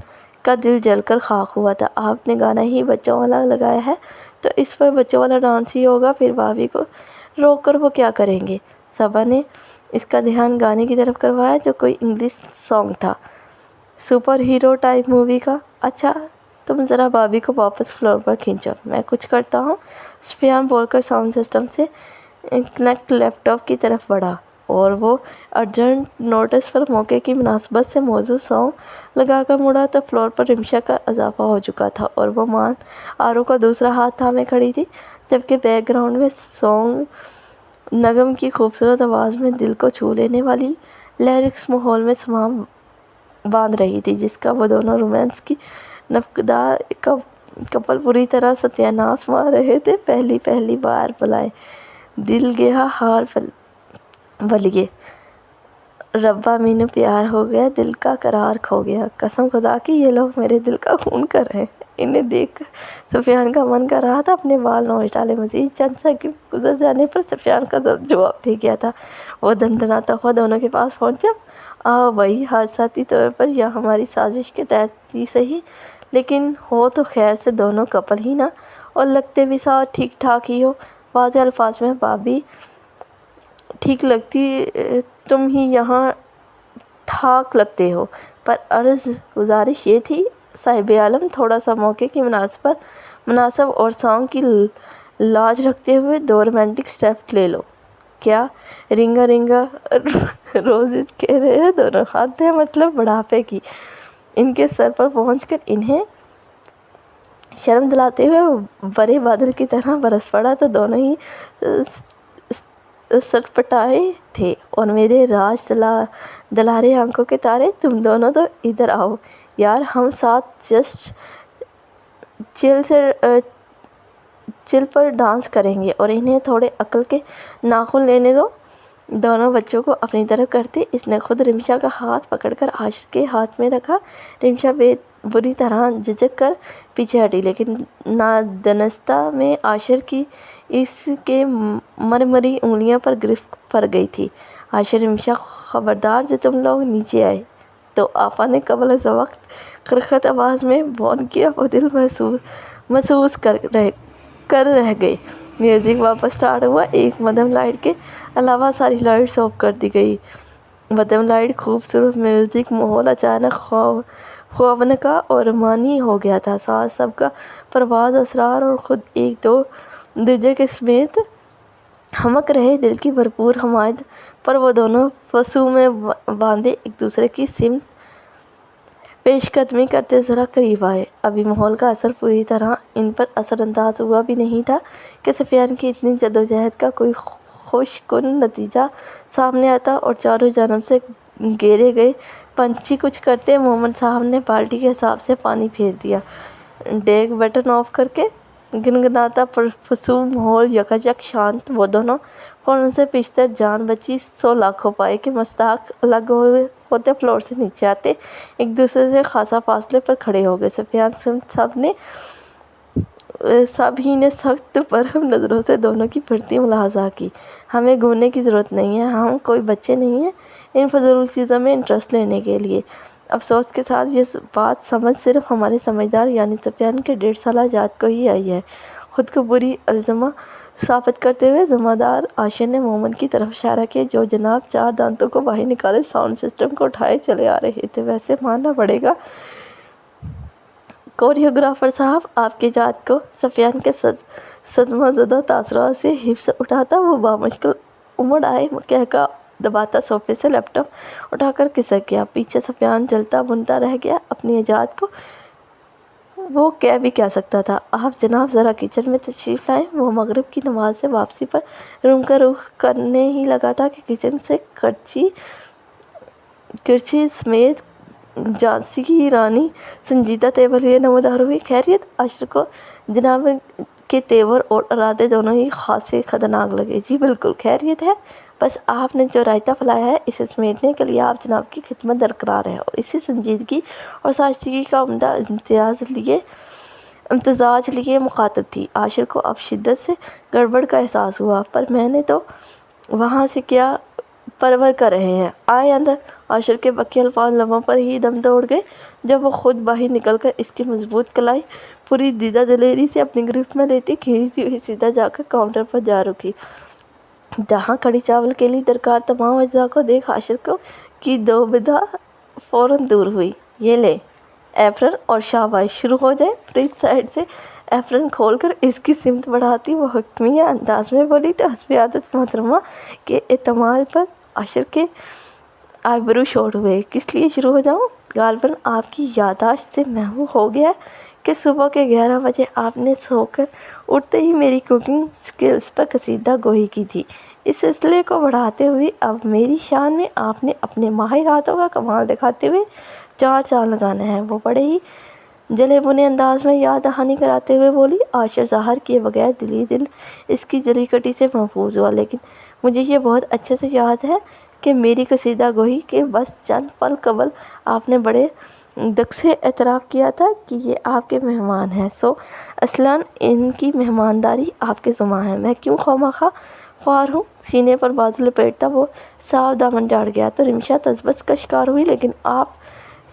کا دل جل کر خاک ہوا تھا۔ آپ نے گانا ہی بچوں والا لگایا ہے تو اس پر بچوں والا ڈانس ہی ہوگا، پھر بھابھی کو روک کر وہ کیا کریں گے؟ صبا نے اس کا دھیان گانے کی طرف کروایا جو کوئی انگلش سانگ تھا، سپر ہیرو ٹائپ مووی کا۔ اچھا تم ذرا بھابھی کو واپس فلور پر کھینچو، میں کچھ کرتا ہوں، سفیان بول کر ساؤنڈ سسٹم سے کنیکٹ لیپ ٹاپ کی طرف بڑھا، اور وہ ارجنٹ نوٹس پر موقع کی مناسبت سے موزوں سانگ لگا کر مڑا تو فلور پر رمشا کا اضافہ ہو چکا تھا اور وہ مان آرو کا دوسرا ہاتھ تھامے کھڑی تھی، جبکہ بیک گراؤنڈ میں سانگ نغم کی خوبصورت آواز میں دل کو چھو لینے والی لیرکس ماحول میں سماں باندھ رہی تھی، جس کا وہ دونوں رومانس کی نفقدار کپل پوری طرح ستیہ ناش مار رہے تھے۔ پہلی بار بلائے دل گیا ہار ولیے، ربا مینوں پیار ہو گیا، دل کا قرار کھو گیا، قسم خدا کی یہ لوگ میرے دل کا خون کر رہے ہیں۔ انہیں دیکھ کر سفیان کا من کر رہا تھا اپنے بال نوچ ڈالے۔ مزید چند سیکنڈ گزر جانے پر سفیان کا جواب دے گیا تھا۔ وہ دندناتا ہوا دونوں کے پاس پہنچا۔ آؤ بھائی، حادثاتی طور پر یا ہماری سازش کے تحت ہی صحیح، لیکن ہو تو خیر سے دونوں کپل ہی نا، اور لگتے بھی ساتھ ٹھیک ٹھاک ہی ہو۔ واضح الفاظ میں بھابھی ٹھیک لگتی، تم ہی یہاں ٹھاک لگتے ہو، پر عرض گزارش یہ تھی صاحب عالم تھوڑا سا موقع کی مناسبت مناسب اور سانگ کی لاج رکھتے ہوئے 2 رومانٹک سٹیپ لے لو۔ کیا رنگا رنگا روزز کہہ رہے ہیں دونوں، حد ہے مطلب بڑھاپے کی۔ ان کے سر پر پہنچ کر انہیں شرم دلاتے ہوئے برے بادل کی طرح برس پڑا تو دونوں ہی سٹپٹائے تھے۔ اور میرے راج دلارے آنکھوں کے تارے، تم دونوں تو ادھر آؤ یار، ہم ساتھ جسٹ چل پر ڈانس کریں گے، اور انہیں تھوڑے عقل کے ناخن لینے دو۔ دونوں بچوں کو اپنی طرف کرتے اس نے خود رمشا کا ہاتھ پکڑ کر عاشر کے ہاتھ میں رکھا۔ رمشا بری طرح جھجک کر پیچھے ہٹی، لیکن نادانستہ میں عاشر کی اس کے مرمری انگلیوں پر گرفت پڑ گئی تھی۔ عاشر، رمشا خبردار، جو تم لوگ نیچے آئے تو آپا نے قبل از وقت کرخت آواز میں بون کیا، وہ دل محسوس کر رہ گئے۔ میوزک واپس سٹارٹ ہوا۔ ایک مدھم لائٹ کے علاوہ ساری لائٹس آف کر دی گئی۔ مدھم لائٹ، خوبصورت میوزک، ماحول اچانک خوابناک اور رومانی ہو گیا تھا۔ ساتھ سب کا پرواز، اسرار اور خود ایک دوجے کے سمیت ہمک رہے دل کی بھرپور حمایت پر وہ دونوں پسوں میں باندھے ایک دوسرے کی سمت پیش قدمی کرتے ذرا قریب آئے۔ ابھی ماحول کا اثر پوری طرح ان پر اثر انداز ہوا بھی نہیں تھا کہ سفیان کی اتنی جدوجہد کا کوئی خوش کن نتیجہ سامنے آتا، اور چاروں جانب سے گھیرے گئے پنچھی کچھ کرتے۔ مومن صاحب نے بالٹی کے حساب سے پانی پھیر دیا۔ ڈیگ بٹن آف کر کے گنگناتا پرسکون ماحول یکایک شانت۔ وہ دونوں فوراً سے پیشتر جان بچی سو لاکھوں پائے کہ مستاق الگ ہوتے فلور سے نیچے آتے ایک دوسرے سے خاصا فاصلے پر کھڑے ہو گئے۔ سفیان سب ہی نے سخت برہم نظروں سے دونوں کی بڑھتی ملاحظہ کی۔ ہمیں گھومنے کی ضرورت نہیں ہے، ہم کوئی بچے نہیں ہیں ان فضول چیزوں میں انٹرسٹ لینے کے لیے۔ افسوس کے ساتھ یہ بات سمجھ صرف ہمارے سمجھدار یعنی سفیان کے 1.5 سالہ جاد کو ہی آئی ہے۔ خود کو بری الزامہ ثابت کرتے ہوئے ذمہ دار عاشر نے مومن کی طرف اشارہ کیا، جو جناب 4 دانتوں کو باہر نکالے ساؤنڈ سسٹم کو اٹھائے چلے آ رہے تھے۔ ویسے ماننا پڑے گا کوریوگرافر صاحب، آپ کی جاد کو سفیان کے صدمہ زدہ تاثرات سے حفظ اٹھاتا وہ بامشکل امڑ آئے، کہکہ دباتا صوفے سے لیپ ٹاپ اٹھا کر کھسک گیا۔ پیچھے سفیان جلتا بھنتا رہ گیا اپنی ایجاد کو۔ وہ کہہ بھی کیا سکتا تھا؟ آپ جناب ذرا کچن میں تشریف لائیں۔ وہ مغرب کی نماز سے واپسی پر روم کا رخ کرنے ہی لگا تھا کہ کچن سے کرچی سمیت جھانسی کی رانی سنجیدہ تیور لیے نمودار ہوئی۔ خیریت؟ عاشر کو جناب کے تیور اور ارادے دونوں ہی خاصے خطرناک لگے۔ جی بالکل خیریت ہے، بس آپ نے جو رائتہ پلایا ہے اسے سمیٹنے کے لیے آپ جناب کی خدمت درکار ہے، اور اسی سنجیدگی اور سائشگی کا عمدہ امتزاج لیے مخاطب تھی۔ عاشر کو اب شدت سے گڑبڑ کا احساس ہوا۔ پر میں نے تو وہاں سے کیا پرور کر رہے ہیں، آئے اندر۔ عاشر کے بقیہ الفاظ لبوں پر ہی دم توڑ گئے جب وہ خود باہر نکل کر اس کی مضبوط کلائی پوری دیدہ دلیری سے اپنی گرفت میں لیتی کھینچتی ہوئی سیدھا جا کر کاؤنٹر پر جا رکی، جہاں کڑی چاول کے لیے درکار تمام اجزاء کو دیکھ عاشر کی دوبدہ فوراً دور ہوئی۔ یہ لیں ایپرن اور شاباش، شروع ہو جائیں۔ فریج سائڈ سے ایپرن کھول کر اس کی سمت بڑھاتی وہ حکمیہ انداز میں بولی تو حسب عادت محترمہ کے اعتماد پر عاشر کے آئی برو شوٹ ہوئے۔ کس لیے شروع ہو جاؤں؟ غالباً آپ کی یادداشت سے محو ہو گیا کہ صبح کے 11 بجے آپ نے سو کر اٹھتے ہی میری کوکنگ سکلز پر کشیدہ گوئی کی تھی۔ اس سلسلے کو بڑھاتے ہوئے اب میری شان میں آپ نے اپنے ماہر ہاتھوں کا کمال دکھاتے ہوئے 4 چاند لگانا ہے۔ وہ بڑے ہی جلے بنے انداز میں یاد دہانی کراتے ہوئے بولی۔ عاشر ظاہر کیے بغیر دل اس کی جلی کٹی سے محفوظ ہوا، لیکن مجھے یہ بہت اچھے سے یاد ہے کہ میری کشیدہ گوئی کے بس چند پل قبل آپ نے بڑے دق سے اعتراف کیا تھا کہ یہ آپ کے مہمان ہیں، سو اصلاً ان کی مہمانداری آپ کے ذمہ ہے۔ میں کیوں خواہ خوار ہوں؟ سینے پر بازو لپیٹتا وہ صاف دامن جھاڑ گیا تو رمشا تذبذب کا شکار ہوئی۔ لیکن آپ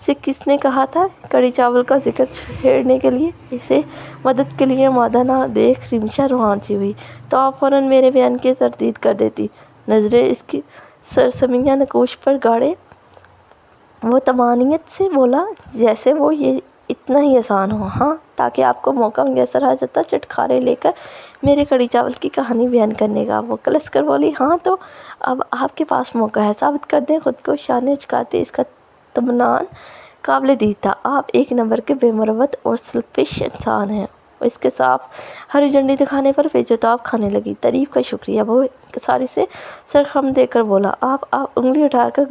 سے کس نے کہا تھا کڑی چاول کا ذکر چھیڑنے کے لیے؟ اسے مدد کے لیے مادہ نہ دیکھ رمشا روان سی ہوئی تو آپ فوراً میرے بیان کی تردید کر دیتی۔ نظریں اس کی سرسمیہ نقوش پر گاڑے وہ طمانینت سے بولا جیسے وہ اتنا ہی آسان ہو، ہاں، تاکہ آپ کو موقع میسر آ جاتا چٹخارے لے کر میرے کڑی چاول کی کہانی بیان کرنے کا۔ وہ کلس کر بولی، ہاں تو اب آپ کے پاس موقع ہے، ثابت کر دیں خود کو۔ شانے چکاتے اس کا طمنان قابل دید تھا۔ آپ ایک نمبر کے بے مروت اور سیلفش انسان ہیں۔ اس کے صاف ہری جھنڈی دکھانے پر بےجتاب کھانے لگی۔ تعریف کا شکریہ، وہ ساری سے سرخم دے کر بولا۔ آپ انگلی اٹھا کر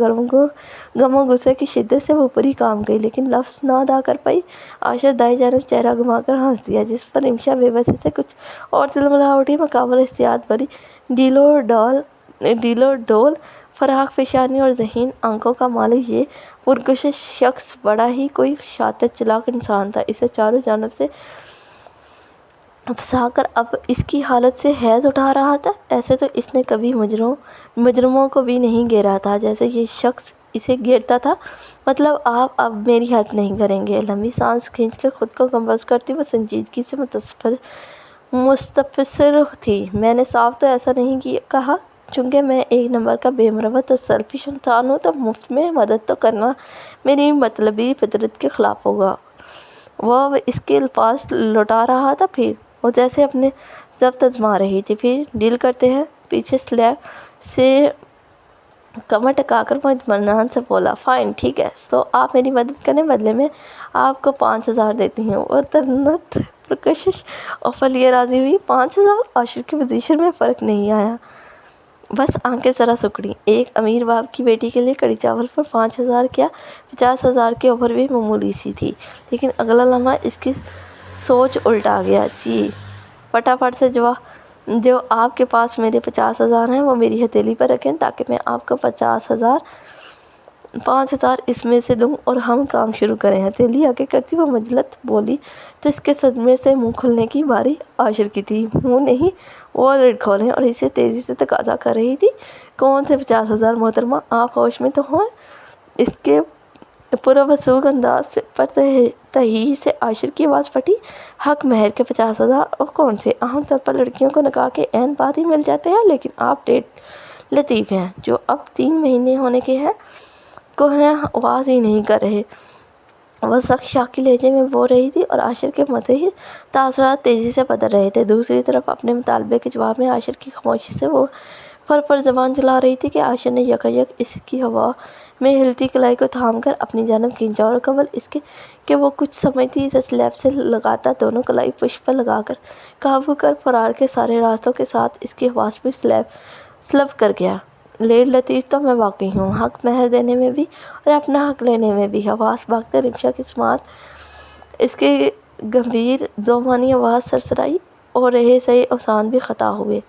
غم و غصے کی شدت سے وہ پوری کام گئی، لیکن لفظ نہ ادا کر پائی۔ عاشر دائیں جانب چہرہ گھما کر ہنس دیا، جس پر رمشا بے بسی سے کچھ اور تلملا اٹھی۔ مقابل احتیاط بھری ڈیل و ڈول فراخ پیشانی اور ذہین آنکھوں کا مالک یہ پرکشش شخص بڑا ہی کوئی شاطر چلاک انسان تھا۔ اسے چاروں جانب سے پھنسا کر اب اس کی حالت سے حیض اٹھا رہا تھا۔ ایسے تو اس نے کبھی مجرموں کو بھی نہیں گھیرا تھا جیسے یہ شخص اسے گھیرتا تھا۔ مطلب آپ اب میری ہیلپ نہیں کریں گے؟ لمبی سانس کھینچ کر خود کو کمپوز کرتی وہ سنجیدگی سے مستفسر تھی۔ میں نے صاف تو ایسا نہیں کہا۔ چونکہ میں ایک نمبر کا بے مروت اور سیلفش انسان ہوں تو مفت میں مدد تو کرنا میری مطلبی فطرت کے خلاف ہوگا۔ وہ اب اس کے الفاظ لوٹا رہا تھا، پھر وہ جیسے اپنے ضبط آزما رہی تھی۔ پھر ڈیل کرتے ہیں۔ پیچھے سلیب سے کمر ٹکا کر وہ اطمینان سے بولا، فائن، ٹھیک ہے، تو آپ میری مدد کرنے بدلے میں آپ کو 5,000 دیتی ہوں۔ وہ ترنت پرکشش اور فلیے راضی ہوئی۔ 5,000؟ عاشر کی پوزیشن میں فرق نہیں آیا، بس آنکھیں ذرا سکڑیں۔ ایک امیر باپ کی بیٹی کے لیے کڑی چاول پر 5,000 کیا 50,000 کے اوپر بھی معمولی سی تھی، لیکن اگلا لمحہ اس کی سوچ الٹا گیا۔ جی پٹافٹ سے جو آپ کے پاس میرے 50,000 ہیں وہ میری ہتھیلی پر رکھیں تاکہ میں آپ کو 5,000 اس میں سے دوں اور ہم کام شروع کریں۔ ہتھیلی آگے کرتی وہ مجلت بولی تو اس کے صدمے سے منہ کھلنے کی باری عاشر کی تھی۔ منہ نہیں، والٹ کھولیں، اور اسے تیزی سے تقاضا کر رہی تھی، کون سے 50,000 محترمہ؟ آپ ہوش میں تو ہیں؟ اس کے پروسوخ انداز پر تحیر سے عاشر کی آواز پھٹی۔ حق مہر کے 50,000؟ اور کون سے؟ عام طور پر لڑکیوں کو نکاح کے عین بعد ہی مل جاتے ہیں، لیکن آپ ڈیڑھ لطیف ہیں، جو اب 3 مہینے ہونے کے ہیں، کوہنے آواز ہی نہیں کر رہے۔ وہ سخت شاکی لہجے میں بول رہی تھی اور عاشر کے متحر تاثرات تیزی سے بدل رہے تھے۔ دوسری طرف اپنے مطالبے کے جواب میں عاشر کی خاموشی سے وہ فر زبان چلا رہی تھی کہ عاشر نے یکایک اس کی ہوا میں ہلتی کلائی کو تھام کر اپنی جانب کھینچا، اور قبل اس کے کہ وہ کچھ سمجھتی اسے سلیب سے لگاتا دونوں کلائی پشت پر لگا کر قابو کر فرار کے سارے راستوں کے ساتھ اس کی حواس بھی سلب کر گیا۔ لیڈ لطیف تو میں واقعی ہوں، حق مہر دینے میں بھی اور اپنا حق لینے میں بھی۔ حواس بھاگتے رمشا کی سماعت اس کی گمبھیر ذوبانی آواز سرسرائی اور رہے سہے اوسان بھی خطا ہوئے۔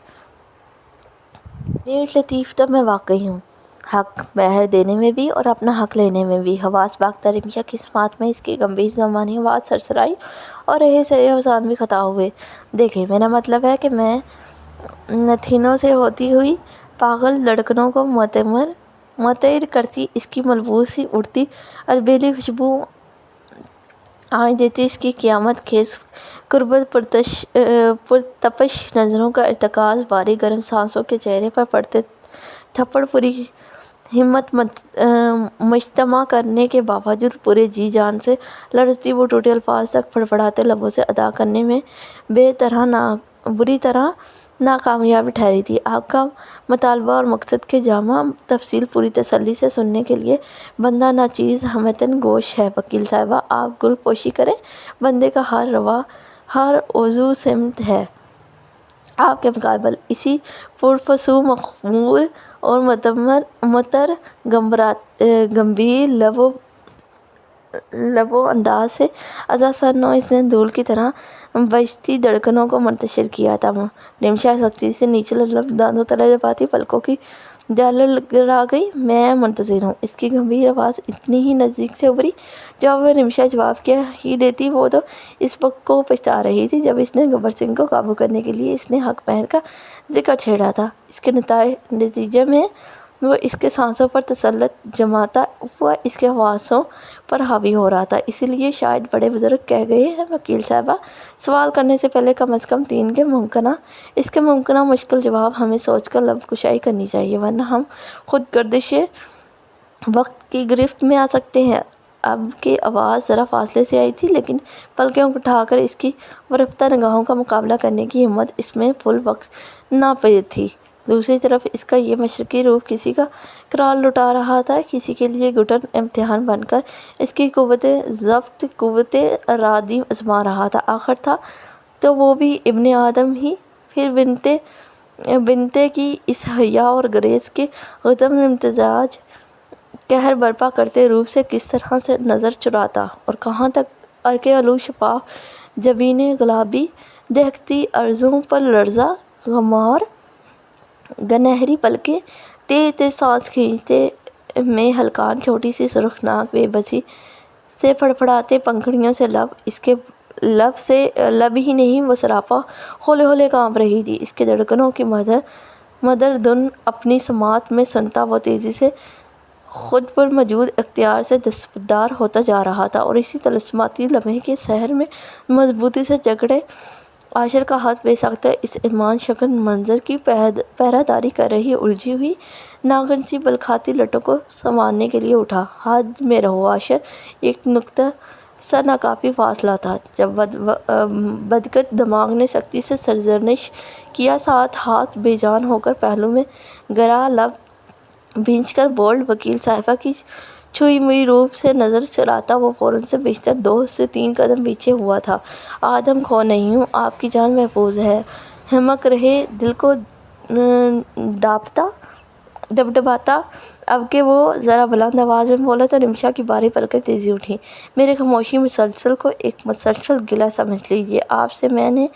لیڈ لطیف تو میں واقعی ہوں، حق مہر دینے میں بھی اور اپنا حق لینے میں بھی۔ حواس بھاگتا رمشا کی سماعت میں اس کی گمبھیر ذوبانی آواز سرسرائی اور رہے سہے اوسان بھی خطا ہوئے۔ دیکھیں، میرا مطلب ہے کہ میں نتھنوں سے ہوتی ہوئی پاگل لڑکنوں کو متعر کرتی، اس کی ملبوس سی اڑتی البیلی خوشبو آنچ دیتی، اس کی قیامت خیز قربت پرتپش نظروں کا ارتکاز، باری گرم سانسوں کے چہرے پر پڑتے تھپڑ، پوری ہمت مجتمع کرنے کے باوجود پورے جی جان سے لرزتی وہ ٹوٹے الفاظ تک پھڑپڑاتے لبوں سے ادا کرنے میں بری طرح ناکامیاب ٹھہری تھی۔ آپ کا مطالبہ اور مقصد کی جامع تفصیل پوری تسلی سے سننے کے لیے بندہ ناچیز ہمتاً گوش ہے۔ وکیل صاحبہ، آپ گل پوشی کریں، بندے کا ہر عضو سمت ہے آپ کے مقابل اسی پرفسو مخمور اور معطر گمبھیر لب و انداز سے ازاں سر نو اس نے دھول کی طرح بجتی دھڑکنوں کو منتشر کیا تھا۔ رمشا سختی سے نیچے لب دانتوں تلے دباتی پلکوں کی جھالر گرا گئی۔ میں منتظر ہوں۔ اس کی گمبھیر آواز اتنی ہی نزدیک سے ابھری جب رمشا جواب کیا ہی دیتی۔ وہ تو اس وقت کو پچھتا رہی تھی جب اس نے گبر سنگھ کو قابو کرنے کے لیے اس نے حق مہر کا ذکر چھیڑا تھا۔ اس کے نتیجے میں وہ اس کے سانسوں پر تسلط جماتا ہوا اس کے حواسوں پر حاوی ہو رہا تھا۔ اسی لیے شاید بڑے بزرگ کہہ گئے ہیں، وکیل صاحبہ، سوال کرنے سے پہلے کم از کم 3 اس کے ممکنہ مشکل جواب ہمیں سوچ کر لب کشائی کرنی چاہیے، ورنہ ہم خود گردش وقت کی گرفت میں آ سکتے ہیں۔ اب کی آواز ذرا فاصلے سے آئی تھی، لیکن پلکیں اٹھا کر اس کی ورفتہ نگاہوں کا مقابلہ کرنے کی ہمت اس میں فل وقت ناپید تھی۔ دوسری طرف اس کا یہ مشرقی روح کسی کا کرال لٹا رہا تھا، کسی کے لیے گھٹن امتحان بن کر اس کی قوت ضبط، قوت ارادی آزما رہا تھا۔ آخر تھا تو وہ بھی ابن آدم ہی، پھر بنتے کی اس حیا اور گریز کے عدم امتزاج قہر برپا کرتے روح سے کس طرح سے نظر چراتا، اور کہاں تک ارکِ علو شفاف جبینِ گلابی، دہکتی ارزوں پر لرزاں غمار گنہری پلکیں، تیز تیز سانس کھینچتے میں ہلکان چھوٹی سی سرخ ناک بے بسی سے پھڑپھڑاتے پنکھڑیوں سے لب، اس کے لب ہی نہیں وہ سراپا ہولے ہولے کانپ رہی تھی۔ اس کے دھڑکنوں کی مدر دھن اپنی سماعت میں سنتا وہ تیزی سے خود پر موجود اختیار سے دستبردار ہوتا جا رہا تھا، اور اسی طلسماتی لمحے کے سحر میں مضبوطی سے جکڑے عاشر کا ہاتھ بے ساختہ اس ایمان شکن منظر کی پہرہ داری کر رہی الجھی ہوئی ناگن سی بلکھاتی لٹوں کو سنوارنے کے لیے اٹھا۔ حد میں رہو عاشر، ایک نقطہ سا ناکافی فاصلہ تھا۔ جب بدقط دماغ نے سختی سے سرزنش کیا، ساتھ ہاتھ بے جان ہو کر پہلو میں گرا، لب بھینچ کر بولڈ وکیل صاحبہ کی چھوئی موئی روح سے نظر چراتا وہ فوراً سے بیشتر 2 سے 3 قدم پیچھے ہوا تھا۔ آدم کھو نہیں ہوں، آپ کی جان محفوظ ہے، ہمک رہے دل کو ڈبڈباتا اب کہ وہ ذرا بلند آواز میں بولا تو رمشا کی باری پلکیں تیزی اٹھیں۔ میری خاموشی مسلسل کو ایک مسلسل گلہ سمجھ لیجیے، آپ سے میں نے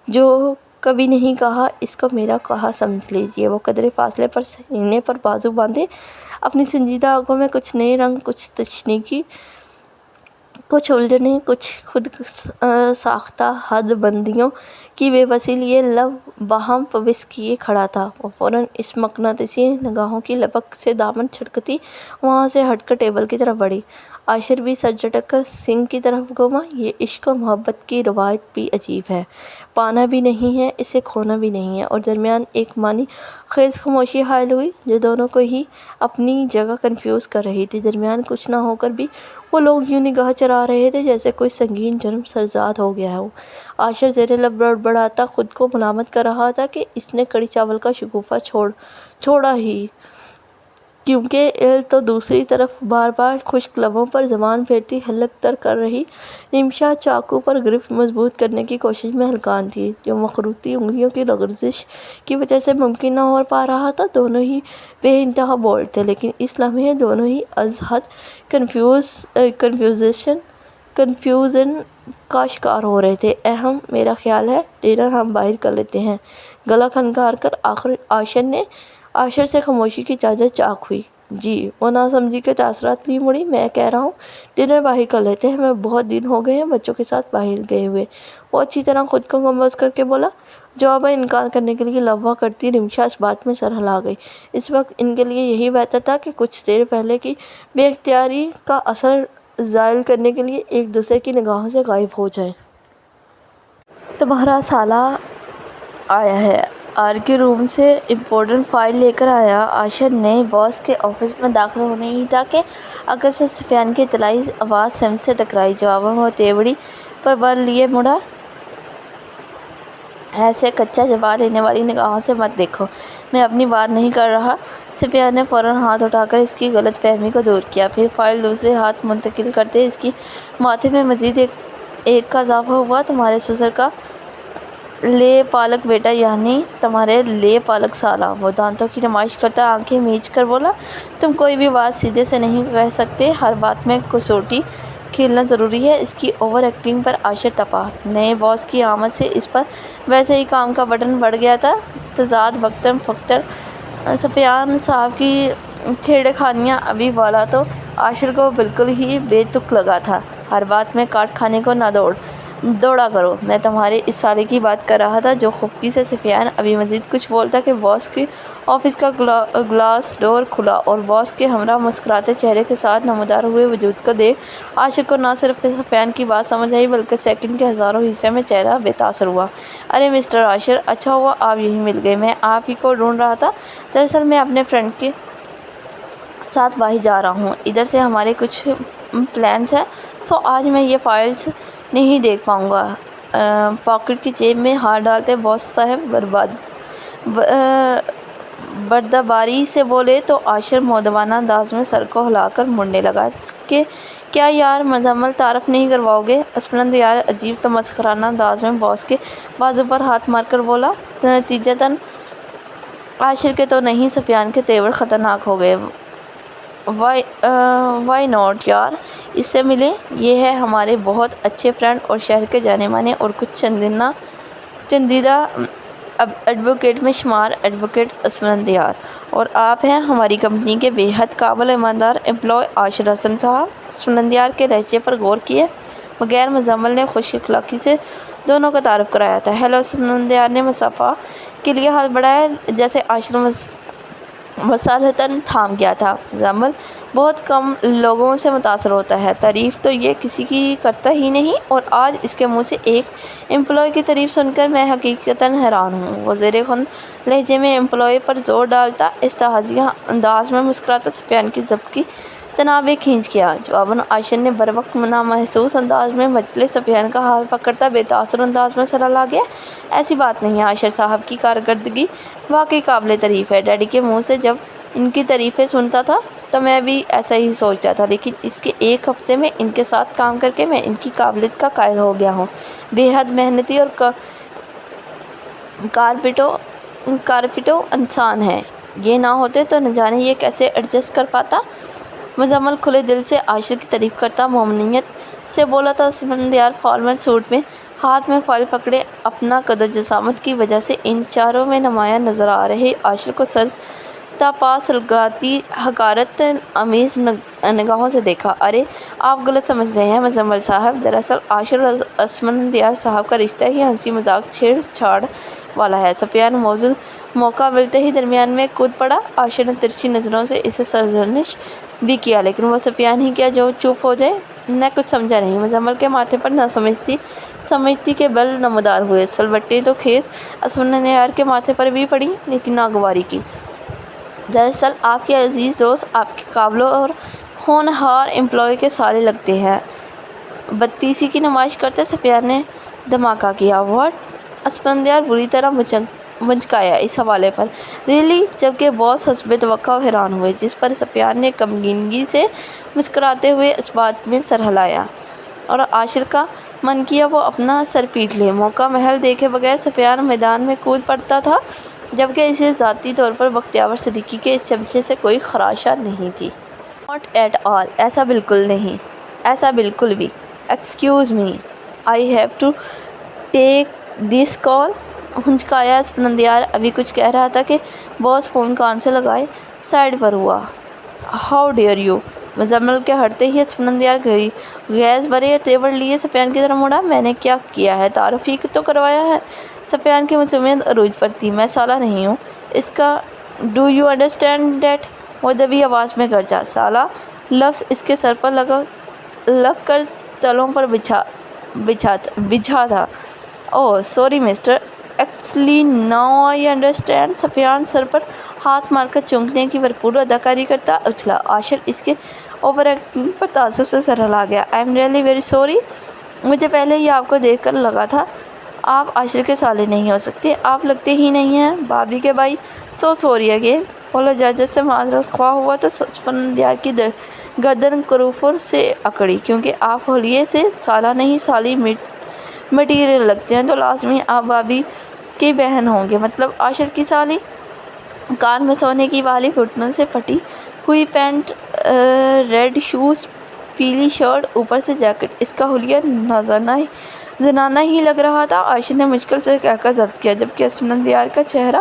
جو کبھی نہیں کہا اس کو میرا کہا سمجھ لیجیے۔ وہ قدرے فاصلے پر سینے پر بازو باندھے اپنی سنجیدہ آنکھوں میں کچھ نئے رنگ، کچھ تشنیگی، کچھ الجھنیں، کچھ خود ساختہ حد بندیوں کی بے بسی لیے لب باہم پویس کیے کھڑا تھا۔ وہ فوراً اس مقناطیسی نگاہوں کی لپک سے دامن چھٹکتی وہاں سے ہٹ کر ٹیبل کی طرف بڑھی۔ عاشر بھی سر جھٹک کر سنک کی طرف گھوما۔ یہ عشق و محبت کی روایت بھی عجیب ہے، پانا بھی نہیں ہے، اسے کھونا بھی نہیں ہے۔ اور درمیان ایک معنی خیز خاموشی حائل ہوئی جو دونوں کو ہی اپنی جگہ کنفیوز کر رہی تھی۔ درمیان کچھ نہ ہو کر بھی وہ لوگ یوں نگاہ چرا رہے تھے جیسے کوئی سنگین جرم سرزاد ہو گیا ہو۔ عاشر زیر لب بڑبڑاتا خود کو ملامت کر رہا تھا کہ اس نے کڑی چاول کا شگوفہ چھوڑا ہی کیونکہ تو دوسری طرف بار بار خشک لبوں پر زبان پھیرتی حلق تر کر رہی رمشا چاقو پر گرفت مضبوط کرنے کی کوشش میں ہلکان تھی، جو مخروطی انگلیوں کی لغزش کی وجہ سے ممکن نہ ہو پا رہا تھا۔ دونوں ہی بے انتہا بولڈ تھے، لیکن اس لمحے دونوں ہی از حد کنفیوژن کا شکار ہو رہے تھے۔ اہم، میرا خیال ہے ڈنر ہم باہر کر لیتے ہیں، گلا کھنکار کر عاشر سے خاموشی کی اجازت چاک ہوئی۔ جی، وہ ناسمجھی کے تاثرات لیے مڑی۔ میں کہہ رہا ہوں ڈنر باہر کر لیتے ہیں، ہمیں بہت دن ہو گئے ہیں بچوں کے ساتھ باہر گئے ہوئے۔ وہ اچھی طرح خود کو کمپوز کر کے بولا۔ جواباً انکار کرنے کے لیے لبوا کرتی رمشا اس بات میں سر ہلا گئی۔ اس وقت ان کے لیے یہی بہتر تھا کہ کچھ دیر پہلے کی بے اختیاری کا اثر زائل کرنے کے لیے ایک دوسرے کی نگاہوں سے غائب ہو جائیں۔ تمہارا سالہ آیا ہے، آرکی روم سے امپورٹنٹ فائل لے کر آیا۔ عاشر نے باس کے آفس میں داخل ہونے ہی تھا کہ اگرچہ سفیان کی اطلاعی آواز سمت سے ٹکرائی۔ جواباً وہ تیوری پر بل لیے مڑا۔ ایسے کچا جواب لینے والی نگاہوں سے مت دیکھو، میں اپنی بات نہیں کر رہا۔ سفیان نے فوراً ہاتھ اٹھا کر اس کی غلط فہمی کو دور کیا، پھر فائل دوسرے ہاتھ منتقل کرتے اس کی ماتھے میں مزید ایک کا اضافہ ہوا۔ تمہارے سسر کا لے پالک بیٹا، یعنی تمہارے لے پالک سالہ، وہ دانتوں کی نمائش کرتا آنکھیں میچ کر بولا۔ تم کوئی بھی بات سیدھے سے نہیں کہہ سکتے، ہر بات میں کسوٹی کھیلنا ضروری ہے۔ اس کی اوور ایکٹنگ پر عاشر تپا۔ نئے باس کی آمد سے اس پر ویسے ہی کام کا برڈن بڑھ گیا تھا۔ تضاد وقتاً فوقتاً سفیان صاحب کی چھیڑ خانیاں ابھی والا تو عاشر کو بالکل ہی بے تک لگا تھا۔ ہر بات میں کاٹ کھانے کو نہ دوڑا کرو، میں تمہارے اس سالے کی بات کر رہا تھا۔ جو خفگی سے سفیان ابھی مزید کچھ بولتا کہ باس کی آفس کا گلاس ڈور کھلا اور باس کے ہمراہ مسکراتے چہرے کے ساتھ نمودار ہوئے وجود کو دیکھ عاشر کو نہ صرف سفیان کی بات سمجھ آئی بلکہ سیکنڈ کے ہزاروں حصے میں چہرہ بے تاثر ہوا۔ ارے مسٹر عاشر، اچھا ہوا آپ یہیں مل گئے، میں آپ ہی کو ڈھونڈ رہا تھا۔ دراصل میں اپنے فرینڈ کے ساتھ باہر جا رہا ہوں، ادھر سے ہمارے کچھ پلانس ہیں، سو آج میں یہ فائلز نہیں دیکھ پاؤں گا۔ پاکٹ کی جیب میں ہاتھ ڈالتے باس صاحب بردباری سے بولے تو عاشر مؤدبانہ انداز میں سر کو ہلا کر مڑنے لگا کہ کیا یار مزمل تعارف نہیں کرواؤ گے؟ اسفندیار عجیب تمسخرانہ انداز میں باس کے بازو پر ہاتھ مار کر بولا۔ نتیجتاً عاشر کے تو نہیں سفیان کے تیور خطرناک ہو گئے۔ وائی ناٹ یار، اس سے ملیں، یہ ہے ہمارے بہت اچھے فرینڈ اور شہر کے جانے مانے اور کچھ چندیدہ ایڈوکیٹ میں شمار ایڈوکیٹ اسفندیار، اور آپ ہیں ہماری کمپنی کے بے حد قابل ایماندار امپلائی عاشر حسن صاحب۔ اسفندیار کے لہجے پر غور کیے بغیر مزمل نے خوش اخلاقی سے دونوں کا تعارف کرایا تھا۔ ہیلو۔ اسفندیار نے مصافحہ کے لیے ہاتھ بڑھایا جیسے عاشر مصالحتاً تھام گیا تھا۔ مزمل بہت کم لوگوں سے متاثر ہوتا ہے، تعریف تو یہ کسی کی کرتا ہی نہیں، اور آج اس کے منہ سے ایک امپلائی کی تعریف سن کر میں حقیقتاً حیران ہوں۔ وہ زیر خند لہجے میں امپلائی پر زور ڈالتا استہزائیہ انداز میں مسکراتا سفیان کی ضبط کی تنابیں کھینچ گیا۔ جواباً عاشر نے بروقت نامحسوس انداز میں مچلے سفیان کا ہاتھ پکڑتا بے تاثر انداز میں سر ہلا گیا۔ ایسی بات نہیں ہے، عاشر صاحب کی کارکردگی واقعی قابل تعریف ہے۔ ڈیڈی کے منہ سے جب ان کی تعریفیں سنتا تھا تو میں بھی ایسا ہی سوچتا تھا، لیکن اس کے ایک ہفتے میں ان کے ساتھ کام کر کے میں ان کی قابلیت کا قائل ہو گیا ہوں۔ بے حد محنتی اور کارپٹو انسان ہیں، یہ نہ ہوتے تو نہ جانے یہ کیسے ایڈجسٹ کر پاتا۔ مزمل کھلے دل سے عاشر کی تعریف کرتا ممنونیت سے بولا تھا۔ اسفندیار فارمل سوٹ میں ہاتھ میں فائل پکڑے اپنا قد و جسامت کی وجہ سے ان چاروں میں نمایاں نظر آ رہے عاشر کو سر تا پا سلگاتی حقارت آمیز نگاہوں سے دیکھا۔ ارے آپ غلط سمجھ رہے ہیں مزمل صاحب، دراصل عاشر اور اسفندیار صاحب کا رشتہ ہی ہنسی مذاق چھیڑ چھاڑ والا ہے۔ سفیان موقع ملتے ہی درمیان میں کود پڑا۔ عاشر نے ترچھی نظروں سے اسے سرزنش بھی کیا، لیکن وہ سفیان ہی کیا جو چپ ہو جائے۔ میں کچھ سمجھا نہیں۔ مزمل کے ماتھے پر ناسمجھتی کے بل نمودار ہوئے۔ سلوٹیں تو خیز اسفندیار کے ماتھے پر بھی پڑیں، لیکن ناگواری کی۔ دراصل آپ کے عزیز دوست آپ کے قابل اور ہونہار امپلائی کے سالے لگتے ہیں۔ بدتیسی کی نمائش کرتے سفیان نے دھماکہ کیا۔ واٹ؟ اسفندیار بری طرح بچکایا اس حوالے پر۔ ریئلی؟ جبکہ باس حسب توقع حیران ہوئے، جس پر سفیان نے غمگینی سے مسکراتے ہوئے اس بات میں سر ہلایا اور عاشر کا من کیا وہ اپنا سر پیٹ لے۔ موقع محل دیکھے بغیر سفیان میدان میں کود پڑتا تھا، جبکہ اسے ذاتی طور پر بختیار صدیقی کے اس چمچے سے کوئی خراشات نہیں تھی۔ ناٹ ایٹ آل، ایسا بالکل نہیں، ایسا بالکل بھی۔ Excuse me, I have to take this call. ہچکایا اسفندیار ابھی کچھ کہہ رہا تھا کہ باس فون کان سے لگائے سائیڈ پر ہوا۔ How dare you. مزمل کے ہٹتے ہی اسفندیار غیظ بھرے تیور لیے سفیان کی طرف مڑا۔ میں نے کیا کیا ہے؟ تعارف ہی تو کروایا ہے۔ سفیان کی معصومیت عروج پر تھی۔ میں سالہ نہیں ہوں اس کا، ڈو یو انڈرسٹینڈ دیٹ؟ وہ دبی آواز میں گرجا۔ سالہ لفظ اس کے سر پر لگ کر تلوں پر بجھا تھا۔ Oh sorry mister, actually now I understand. Sufyan سر پر ہاتھ مار کر چونکنے کی بھرپور اداکاری کرتا اچھلا۔ عاشر اس کے اوور ایکٹنگ پر تعصب سے سر ہلا گیا۔ I am really very sorry, مجھے پہلے ہی آپ کو دیکھ کر لگا تھا آپ عاشر کے سالے نہیں ہو سکتے، آپ لگتے ہی نہیں ہیں بھابھی کے بھائی۔ So sorry again. وہ لجاجت سے معذرت خواہ ہوا تو اسفندیار کی گردن کروفر سے اکڑی۔ کیونکہ آپ حلیے سے سالہ نہیں سالی مٹیریل لگتے ہیں تو لازمی آپ بھابھی کی بہن ہوں گے، مطلب عاشر کی سالی۔ کان میں سونے کی والی، گھٹنوں سے پھٹی ہوئی پینٹ، ریڈ شوز، پیلی شرٹ، اوپر سے جیکٹ، اس کا حلیہ زنانہ ہی لگ رہا تھا۔ عاشر نے مشکل سے کہہ کر ضبط کیا، جبکہ اسفندیار کا چہرہ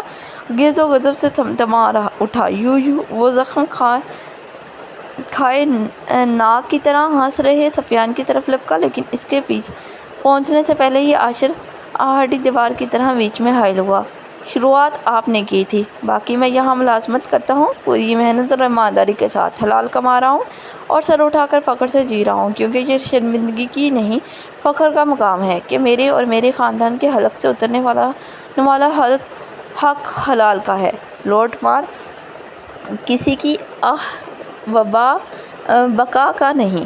غیظ و غضب سے تمتما اٹھا۔ وہ زخم کھائے ناک کی طرح ہنس رہے سفیان کی طرف لپکا، لیکن اس کے پہنچنے سے پہلے ہی عاشر آہٹی دیوار کی طرح بیچ میں حائل ہوا۔ شروعات آپ نے کی تھی، باقی میں یہاں ملازمت کرتا ہوں، پوری محنت اور ایمانداری کے ساتھ حلال کما رہا ہوں اور سر اٹھا کر فخر سے جی رہا ہوں، کیونکہ یہ شرمندگی کی نہیں فخر کا مقام ہے کہ میرے اور میرے خاندان کے حلق سے اترنے والا حق حلال کا ہے، لوٹ مار کسی کی بقا کا نہیں۔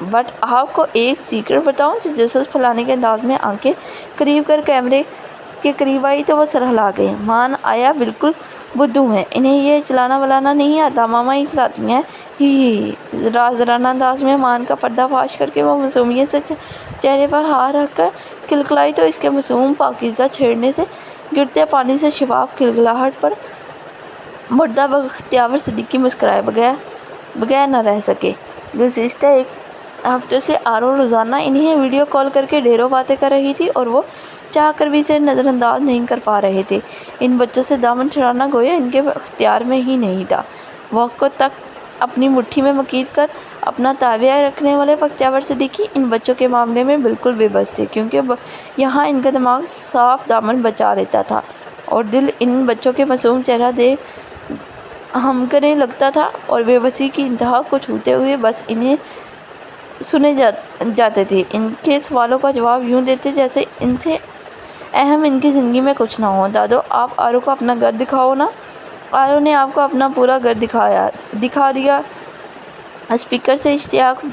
بٹ آپ کو ایک سیکرٹ بتاؤں؟ جسس پھیلانے کے انداز میں آنکھیں قریب کر کیمرے کے قریب آئی تو وہ سرہلا گئی۔ مان آیا بالکل بدھو ہیں، انہیں یہ چلانا ولانا نہیں آتا، ماما ہی چلاتی ہیں، ہی ہی۔ رازدارانہ انداز میں مان کا پردہ فاش کر کے وہ معصومیت سے چہرے پر ہاتھ رکھ کر کلکلائی تو اس کے معصوم پاکیزہ چھیڑنے سے گرتے پانی سے شفاف کلکلاہٹ پر مردہ بختیور صدیقی مسکرائے بغیر نہ رہ سکے۔ گزشتہ ایک ہفتے سے آرو روزانہ انہیں ویڈیو کال کر کے ڈھیروں باتیں کر رہی تھی اور وہ چاہ کر بھی اسے نظر انداز نہیں کر پا رہے تھے۔ ان بچوں سے دامن چھڑانا گویا ان کے اختیار میں ہی نہیں تھا۔ وقت کو تک اپنی مٹھی میں مکید کر اپنا تابع رکھنے والے بختیور صدیقی ان بچوں کے معاملے میں بالکل بے بس تھے، کیونکہ یہاں ان کا دماغ صاف دامن بچا لیتا تھا اور دل ان بچوں کے معصوم چہرہ دیکھ ہم کرنے لگتا تھا اور بے بسی کی انتہا کو چھوتے ہوئے بس انہیں سنے جاتے تھے، ان کے سوالوں کا جواب یوں دیتے جیسے ان سے اہم ان کی زندگی میں کچھ نہ ہو۔ دادو، آپ آرو کو اپنا گھر دکھاؤ نا۔ آرو نے آپ کو اپنا پورا گھر دکھا دیا۔ اسپیکر سے اشتیاق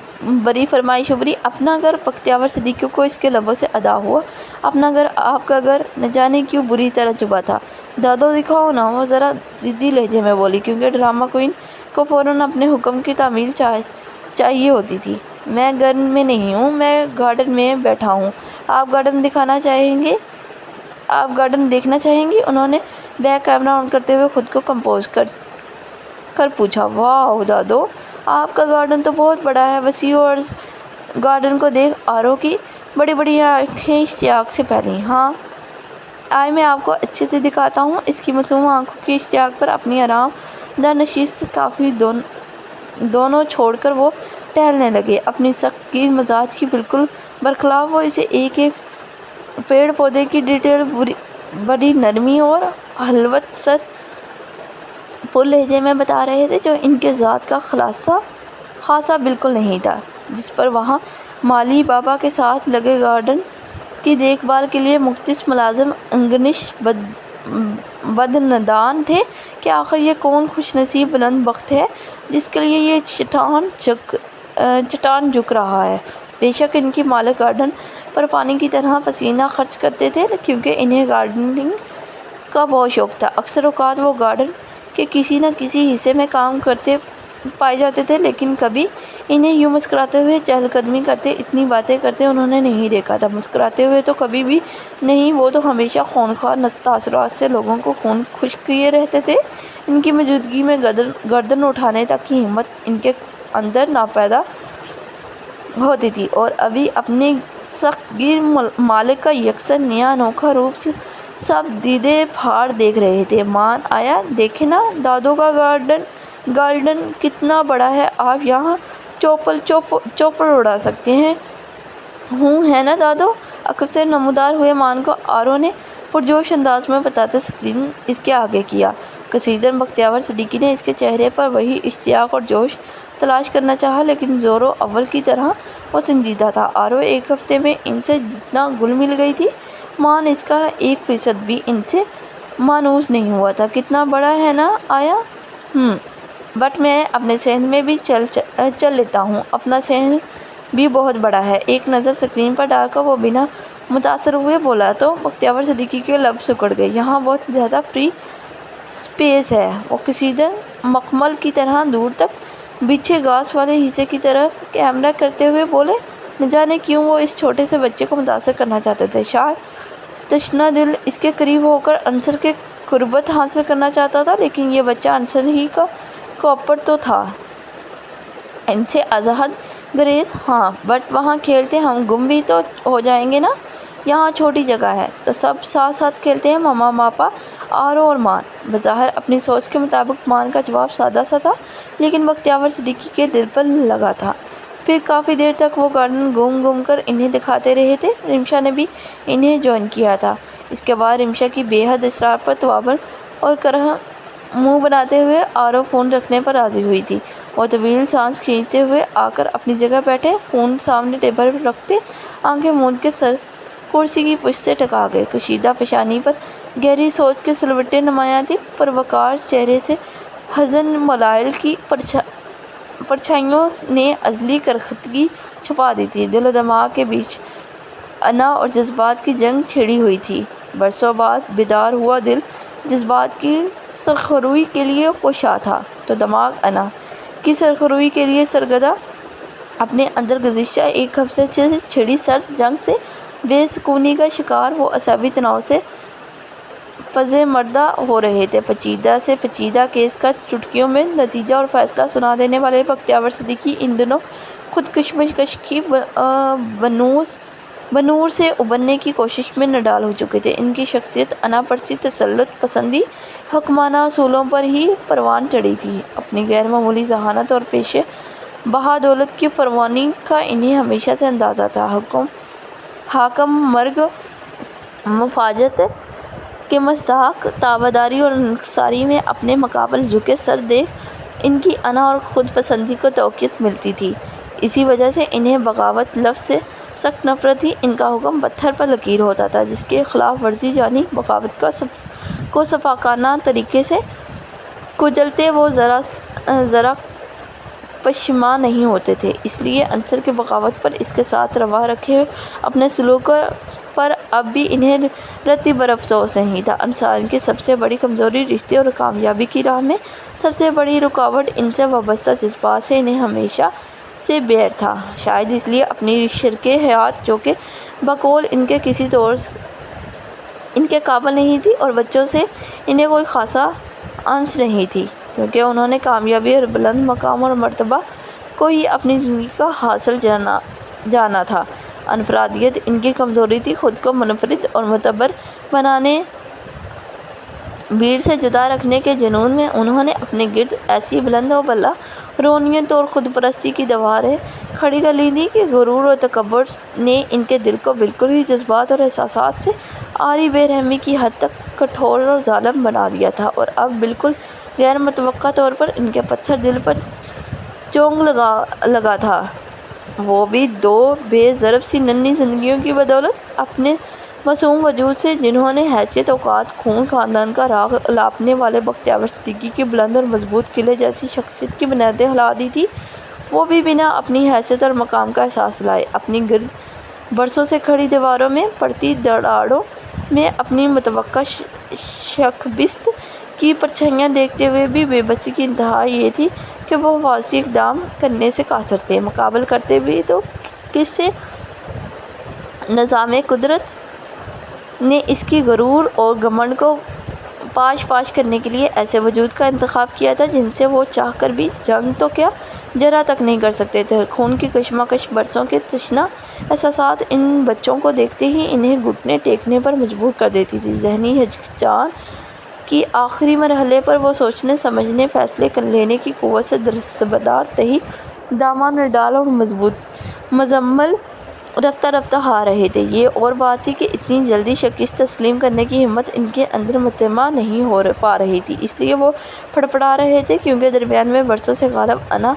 بری فرمائش ابھری۔ اپنا گھر؟ بختیور صدیقی کو اس کے لبوں سے ادا ہوا۔ اپنا گھر؟ آپ کا گھر؟ نہ جانے کیوں بری طرح چبھا تھا۔ دادو دکھاؤ نا، وہ ذرا ضدی لہجے میں بولی، کیونکہ ڈرامہ کوئین کو فوراً اپنے حکم کی تعمیل چاہیے ہوتی تھی۔ میں گھر میں نہیں ہوں، میں گارڈن میں بیٹھا ہوں۔ آپ گارڈن دکھانا چاہیں گے؟ آپ گارڈن دیکھنا چاہیں گی؟ انہوں نے بیک کیمرہ آن کرتے ہوئے خود کو کمپوز کر پوچھا۔ واہ دادو، آپ کا گارڈن تو بہت بڑا ہے، وسیع و عریض گارڈن کو دیکھ آرو کی بڑی بڑی آنکھیں اشتیاق سے پھیلیں۔ ہاں، آئے میں آپ کو اچھے سے دکھاتا ہوں۔ اس کی معصوم آنکھوں کی اشتیاق پر اپنی آرام دہ نشست کافی دونوں چھوڑ کر وہ ٹہلنے لگے، اپنی سخت گیر مزاج کی بالکل برخلاف۔ وہ اسے ایک ایک پیڑ پودے کی ڈیٹیل بڑی نرمی اور حلوت سر پر لہجے میں بتا رہے تھے، جو ان کے ذات کا خاصہ بالکل نہیں تھا، جس پر وہاں مالی بابا کے ساتھ لگے گارڈن کی دیکھ بھال کے لیے مختص ملازم انگنش بدندان تھے کہ آخر یہ کون خوش نصیب بلند بخت ہے جس کے لیے یہ چٹان جھک رہا ہے۔ بے شک ان کی مالک گارڈن پر پانی کی طرح پسینہ خرچ کرتے تھے، کیونکہ انہیں گارڈننگ کا بہت شوق تھا۔ اکثر اوقات وہ گارڈن کے کسی نہ کسی حصے میں کام کرتے پائے جاتے تھے، لیکن کبھی انہیں یوں مسکراتے ہوئے چہل قدمی کرتے، اتنی باتیں کرتے انہوں نے نہیں دیکھا تھا۔ مسکراتے ہوئے تو کبھی بھی نہیں، وہ تو ہمیشہ خونخوار تاثرات سے لوگوں کو خشک کیے رہتے تھے۔ ان کی موجودگی میں گردن اٹھانے تک کی ہمت ان کے اندر ناپیدا ہوتی تھی، اور ابھی اپنے سخت گیر مالک کا یکسر نیا انوکھا روپ سب دیدے پھاڑ دیکھ رہے تھے۔ مان آیا، دیکھیں نا دادو کا گارڈن کتنا بڑا ہے، آپ یہاں چوپڑ اڑا سکتے ہیں۔ ہے نا دادو؟ عقب سے نمودار ہوئے مان کو آرو نے پرجوش انداز میں بتاتے سکرین اس کے آگے کیا۔ کثیرن بختیور صدیقی نے اس کے چہرے پر وہی اشتیاق اور جوش تلاش کرنا چاہا، لیکن زورو اول کی طرح وہ سنجیدہ تھا۔ آرو ایک ہفتے میں ان سے جتنا گل مل گئی تھی، مان اس کا 1% بھی ان سے مانوس نہیں ہوا تھا۔ کتنا بڑا ہے نا آیا؟ بٹ میں اپنے صحن میں بھی چل لیتا ہوں، اپنا صحن بھی بہت بڑا ہے۔ ایک نظر سکرین پر ڈال کر وہ بنا متاثر ہوئے بولا تو بختیور صدیقی کے لب سکڑ گئے۔ یہاں بہت زیادہ فری سپیس ہے۔ وہ کثیرن مخمل کی طرح دور تک بچھے گھاس والے حصے کی طرف کیمرہ کرتے ہوئے بولے۔ نہ جانے کیوں وہ اس چھوٹے سے بچے کو متاثر کرنا چاہتے تھے، شاید تشنہ دل اس کے قریب ہو کر عنصر کی قربت حاصل کرنا چاہتا تھا، لیکن یہ بچہ عنصر ہی کا کوپر تو تھا، ان سے ازحد گریز۔ ہاں، بٹ وہاں کھیلتے ہم گم بھی تو ہو جائیں گے نا، یہاں چھوٹی جگہ ہے تو سب ساتھ ساتھ کھیلتے ہیں، ماما پاپا آرو اور مان۔ بظاہر اپنی سوچ کے مطابق مان کا جواب سادہ سا تھا، لیکن بختیور صدیقی کے دل پر لگا تھا۔ پھر کافی دیر تک وہ گارڈن گھوم کر انہیں دکھاتے رہے تھے۔ رمشا نے بھی انہیں جوائن کیا تھا۔ اس کے بعد رمشا کی بے حد اصرار پر توابل اور کرہ منہ بناتے ہوئے آرو فون رکھنے پر راضی ہوئی تھی۔ وہ طویل سانس کھینچتے ہوئے آ کر اپنی جگہ بیٹھے، فون سامنے ٹیبل پر رکھتے آنکھیں موند کے سر کرسی کی پشت سے ٹکا گئے۔ کشیدہ پیشانی پر گہری سوچ کے سلوٹیں نمایاں تھیں، پروقار چہرے سے حزن ملائل کی پرچھائیوں نے ازلی کرختگی چھپا دی تھی۔ دل و دماغ کے بیچ انا اور جذبات کی جنگ چھڑی ہوئی تھی۔ برسوں بعد بیدار ہوا دل جذبات کی سرخروئی کے لیے کوشاں تھا، تو دماغ انا کی سرخروئی کے لیے سرگرداں۔ اپنے اندر گزشتہ ایک ہفتے سے چھڑی سرد جنگ سے بے سکونی کا شکار وہ اعصابی تناؤ سے پزے مردہ ہو رہے تھے۔ پیچیدہ سے پیچیدہ کیس کا چٹکیوں میں نتیجہ اور فیصلہ سنا دینے والے بختیار صدیقی ان دنوں خود کشمکش کی بنور سے ابھرنے کی کوشش میں نڈال ہو چکے تھے۔ ان کی شخصیت انا پرسی، تسلط پسندی، حکمرانہ اصولوں پر ہی پروان چڑھی تھی۔ اپنی غیر معمولی ذہانت اور پیشے بہادولت کی فراوانی کا انہیں ہمیشہ سے اندازہ تھا۔ حاکم مرگ مفاجات کے مصداق، تابعداری اور انکساری میں اپنے مقابل جھکے سر دیکھ ان کی انا اور خود پسندی کو تقویت ملتی تھی۔ اسی وجہ سے انہیں بغاوت لفظ سے سخت نفرت تھی۔ ان کا حکم پتھر پر لکیر ہوتا تھا، جس کی خلاف ورزی یعنی بغاوت کو صفاقانہ طریقے سے کچلتے وہ ذرا پشیمان نہیں ہوتے تھے۔ اس لیے عنصر کے بغاوت پر اس کے ساتھ روا رکھے اپنے سلوک پر اب بھی انہیں رتی بھر افسوس نہیں تھا۔ انسان کی سب سے بڑی کمزوری رشتے اور کامیابی کی راہ میں سب سے بڑی رکاوٹ ان سے وابستہ جذبات سے انہیں ہمیشہ سے بیر تھا۔ شاید اس لیے اپنی شریک حیات، جو کہ بقول ان کے کسی طور ان کے قابل نہیں تھی، اور بچوں سے انہیں کوئی خاصا انس نہیں تھی، کیونکہ انہوں نے کامیابی اور بلند مقام اور مرتبہ کو ہی اپنی زندگی کا حاصل جانا تھا۔ انفرادیت ان کی کمزوری تھی۔ خود کو منفرد اور معتبر بنانے، بھیڑ سے جدا رکھنے کے جنون میں انہوں نے اپنے گرد ایسی بلند و بالا رونیت اور خود پرستی کی دیواریں کھڑی کر لی تھیں کہ غرور اور تکبر نے ان کے دل کو بالکل ہی جذبات اور احساسات سے عاری بے رحمی کی حد تک کٹھور اور ظالم بنا دیا تھا، اور اب بالکل غیر متوقع طور پر ان کے پتھر دل پر چونک لگا تھا، وہ بھی دو بے ضرب سی ننھی زندگیوں کی بدولت۔ اپنے معصوم وجود سے جنہوں نے حیثیت، اوقات، خون، خاندان کا راگ الاپنے والے بختیار صدیقی کی بلند اور مضبوط قلعے جیسی شخصیت کی بنیادیں ہلا دی تھیں، وہ بھی بنا اپنی حیثیت اور مقام کا احساس لائے اپنی گرد برسوں سے کھڑی دیواروں میں پڑتی دراڑوں میں اپنی متوقع شکست کی پرچھائیاں دیکھتے ہوئے بھی بے بسی کی انتہا یہ تھی کہ وہ حفاظتی اقدام کرنے سے قاصر تھے۔ مقابل کرتے بھی تو کس سے؟ نظام قدرت نے اس کی غرور اور گھمنڈ کو پاش کرنے کے لیے ایسے وجود کا انتخاب کیا تھا جن سے وہ چاہ کر بھی جنگ تو کیا، ذرا تک نہیں کر سکتے تھے۔ خون کی کشمکش، برسوں کے تشنہ احساسات ان بچوں کو دیکھتے ہی انہیں گھٹنے ٹیکنے پر مجبور کر دیتی تھی۔ ذہنی ہچکچاہٹ کی آخری مرحلے پر وہ سوچنے، سمجھنے، فیصلے لینے کی قوت سے دستبردار تہی دامن میں ڈال اور مزمل رفتہ رفتہ ہار رہے تھے۔ یہ اور بات تھی کہ اتنی جلدی شکست تسلیم کرنے کی ہمت ان کے اندر مجتمع نہیں ہو پا رہی تھی، اس لیے وہ پھڑپڑا رہے تھے، کیونکہ درمیان میں برسوں سے غالب انا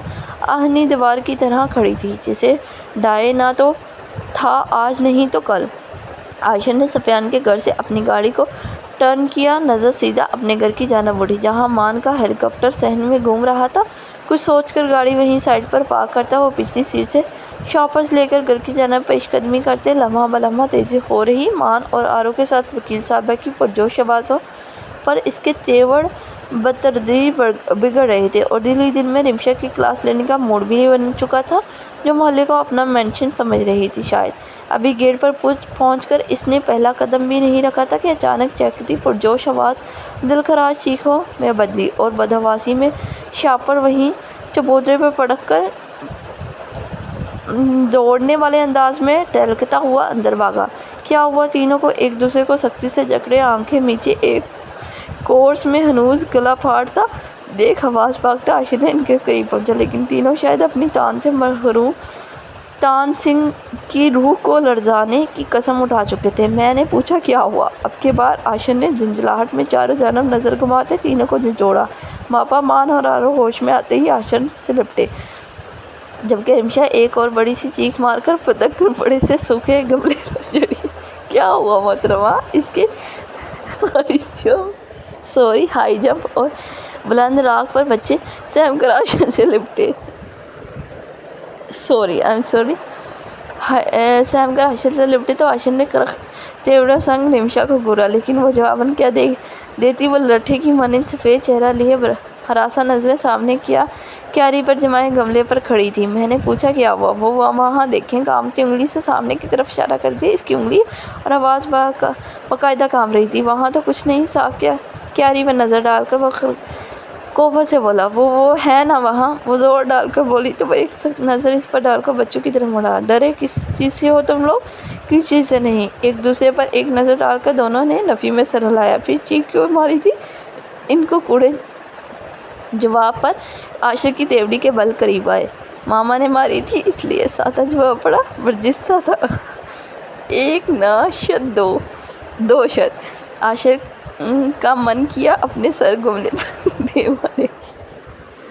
آہنی دیوار کی طرح کھڑی تھی، جسے ڈھائے نہ تو تھا آج نہیں تو کل۔ عائشہ نے سفیان کے گھر سے اپنی گاڑی کو ٹرن کیا، نظر سیدھا اپنے گھر کی جانب اٹھی، جہاں مان کا ہیلی کاپٹر صحن میں گھوم رہا تھا۔ کچھ سوچ کر گاڑی وہیں سائیڈ پر پارک کرتا وہ پچھلی سیٹ سے شاپرز لے کر گھر کی جانب پیش قدمی کرتے۔ لمحہ بلمحہ تیزی ہو رہی مان اور آرو کے ساتھ وکیل صاحبہ کی پرجوش آوازوں پر اس کے تیور بتدریج بگڑ رہے تھے، اور دل ہی دل میں رمشا کی کلاس لینے کا موڈ بھی بن چکا تھا، جو محلے کو اپنا مینشن سمجھ رہی تھی۔ شاید ابھی گیٹ پر پہنچ کر اس نے پہلا قدم بھی نہیں رکھا تھا کہ اچانک چہکتی پرجوش آواز دلخراش چیخوں میں بدلی، اور بدحواسی میں شاپر وہیں چبوترے پر پڑک کر دوڑنے والے انداز میں ٹہلکتا ہوا اندر بھاگا۔ کیا ہوا؟ تینوں کو ایک دوسرے کو سختی سے جکڑے، آنکھیں میچے، ایک کورس میں ہنوز گلا پھاڑتا دیکھ حواس بھاگتا عائشہ نے ان کے قریب پہنچا، لیکن تینوں شاید اپنی تان سے محروم تان سنگھ کی روح کو لرزانے کی قسم اٹھا چکے تھے۔ میں نے پوچھا کیا ہوا؟ اب کی بار عائشہ نے جھنجھلاہٹ میں چاروں جانب نظر گھماتے تینوں کو جھنجھوڑا۔ ماپا، مان اور آرو ہوش میں آتے ہی عائشہ سے لپٹے، جبکہ رمشا ایک اور بڑی سی چیخ مار کر پتک کر بڑے سے سوکھے گملے پر چڑھی۔ کیا ہوا محترمہ؟ اس کے ہائی جمپ اور بلند راگ پر بچے سہم کر عائشہ سے لپٹے۔ سوری آئی ایم سوری سہم کر عاشر سے لپٹی تو عاشر نے تیوڑا سنگ رمشا کو گورا، لیکن وہ جواباً کیا دیتی؟ وہ لٹھے کی مانند سفید چہرہ لیے ہراساں نظریں سامنے کیاری پر جمائے گملے پر کھڑی تھی۔ میں نے پوچھا کیا ہوا؟ وہ وہاں دیکھیں، کانپتی انگلی سے سامنے کی طرف اشارہ کر دیا۔ اس کی انگلی اور آواز باقاعدہ کانپ رہی تھی۔ وہاں تو کچھ نہیں، صاف کیاری پر نظر ڈال کر وہ کوفہ سے بولا، وہ ہے نا وہاں؟ وہ زور ڈال کر بولی تو وہ ایک سخت نظر اس پر ڈال کر بچوں کی طرف مڑا۔ ڈرے کس چیز سے ہو تم لوگ؟ کس چیز سے نہیں؟ ایک دوسرے پر ایک نظر ڈال کر دونوں نے نفی میں سر ہلایا۔ پھر چیخ کیوں ماری تھی؟ ان کو کوڑے جواب پر عاشر کی تیوڑی کے بل قریب آئے۔ ماما نے ماری تھی، اس لیے سادہ جواب پڑا، ورجس سا تھا۔ ایک نہ شد دو شد۔ عاشر کا من کیا اپنے سر گملے پر دے مارے۔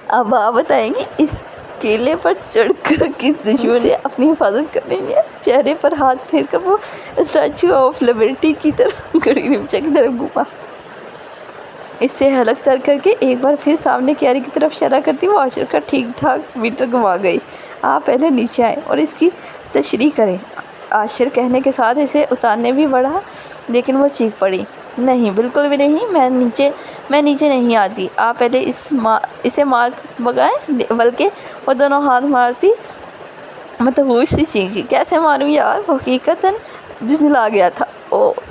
اب آپ بتائیں گی اس کیلے پر چڑھ کر کس دشمن سے اپنی حفاظت کرنی ہے؟ چہرے پر ہاتھ پھیر کر وہ اسٹیچو آف لبرٹی کی طرح کھڑی رمشا کی طرف گھوما۔ اس سے حلق تر کر کے ایک بار پھر سامنے کیاری کی طرف اشارہ کرتی وہ عاشر کا ٹھیک ٹھاک میٹر گنوا گئی۔ آپ پہلے نیچے آئیں اور اس کی تشریح کریں۔ عاشر کہنے کے ساتھ اسے اتارنے بھی بڑھا، لیکن وہ چیخ پڑی، نہیں، بالکل بھی نہیں، میں نیچے نہیں آتی۔ آپ پہلے اسے مار بگائیں۔ بلکہ وہ دونوں ہاتھ مارتی مدہوش سی چیخی، کیسے ماروں یار؟ وہ حقیقتاً جھنجلا گیا تھا۔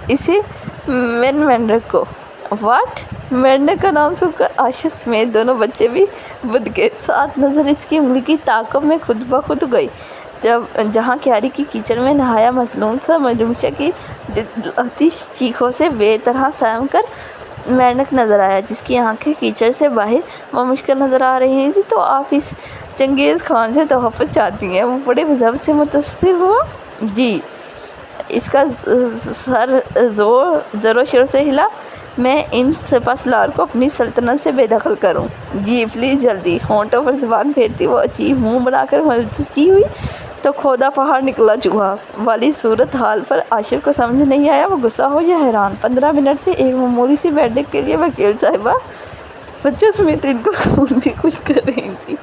اسے مینڈک کو۔ واٹ؟ مینڈک کا نام سن کر عاشر سمیت دونوں بچے بھی بدھ گئے۔ ساتھ نظر اس کی انگلی کی تعاقب میں خود بخود گئی، جہاں کیاری کی کیچڑ میں نہایا مظلوم سا رمشا کی دلہتی چیخوں سے بے طرح سہم کر مینڈک نظر آیا، جس کی آنکھیں کیچڑ سے باہر مشکل نظر آ رہی تھیں۔ تو آپ اس چنگیز خان سے تحفظ چاہتی ہیں؟ وہ بڑے ضبط سے متاثر ہوا۔ جی۔ اس کا سر زور و شور سے ہلا۔ میں ان سپہ سالار کو اپنی سلطنت سے بے دخل کروں؟ جی پلیز جلدی۔ ہونٹوں پر زبان پھیرتی وہ عجیب منہ بنا کر ملتی ہوئی تو کھودا پہاڑ نکلا چوہا والی صورت حال پر عاشر کو سمجھ نہیں آیا وہ غصہ ہو یا حیران۔ 15 منٹ سے ایک معمولی سی مینڈک کے لیے وکیل صاحبہ بچوں سمیت ان کو خون بھی خوش کر رہی تھی۔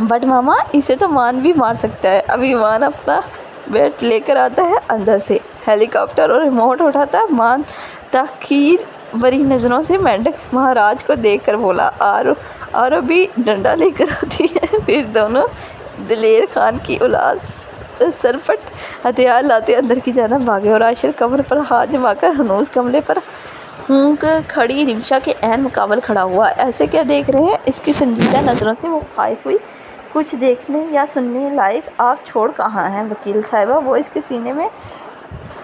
بٹ ماما، اسے تو مان بھی مار سکتا ہے۔ ابھی مان اپنا بیٹ لے کر آتا ہے اندر سے، ہیلی کاپٹر اور ریموٹ اٹھاتا ہے۔ مان تحقیر بری نظروں سے مینڈک مہاراج کو دیکھ کر بولا، اور بھی ڈنڈا لے کر آتی ہے۔ پھر دونوں دلیر خان کی اولاد سرپٹ ہتھیار لاتے اندر کی جانب بھاگے اور عاشر کمر پر ہاتھ جما کر ہنوز کملے پر ہونک کھڑی رمشا کے عین مقابل کھڑا ہوا۔ ایسے کیا دیکھ رہے ہیں؟ اس کی سنجیدہ نظروں سے وہ خائف ہوئی۔ کچھ دیکھنے یا سننے لائق آپ چھوڑ کہاں ہیں وکیل صاحبہ؟ وہ اس کے سینے میں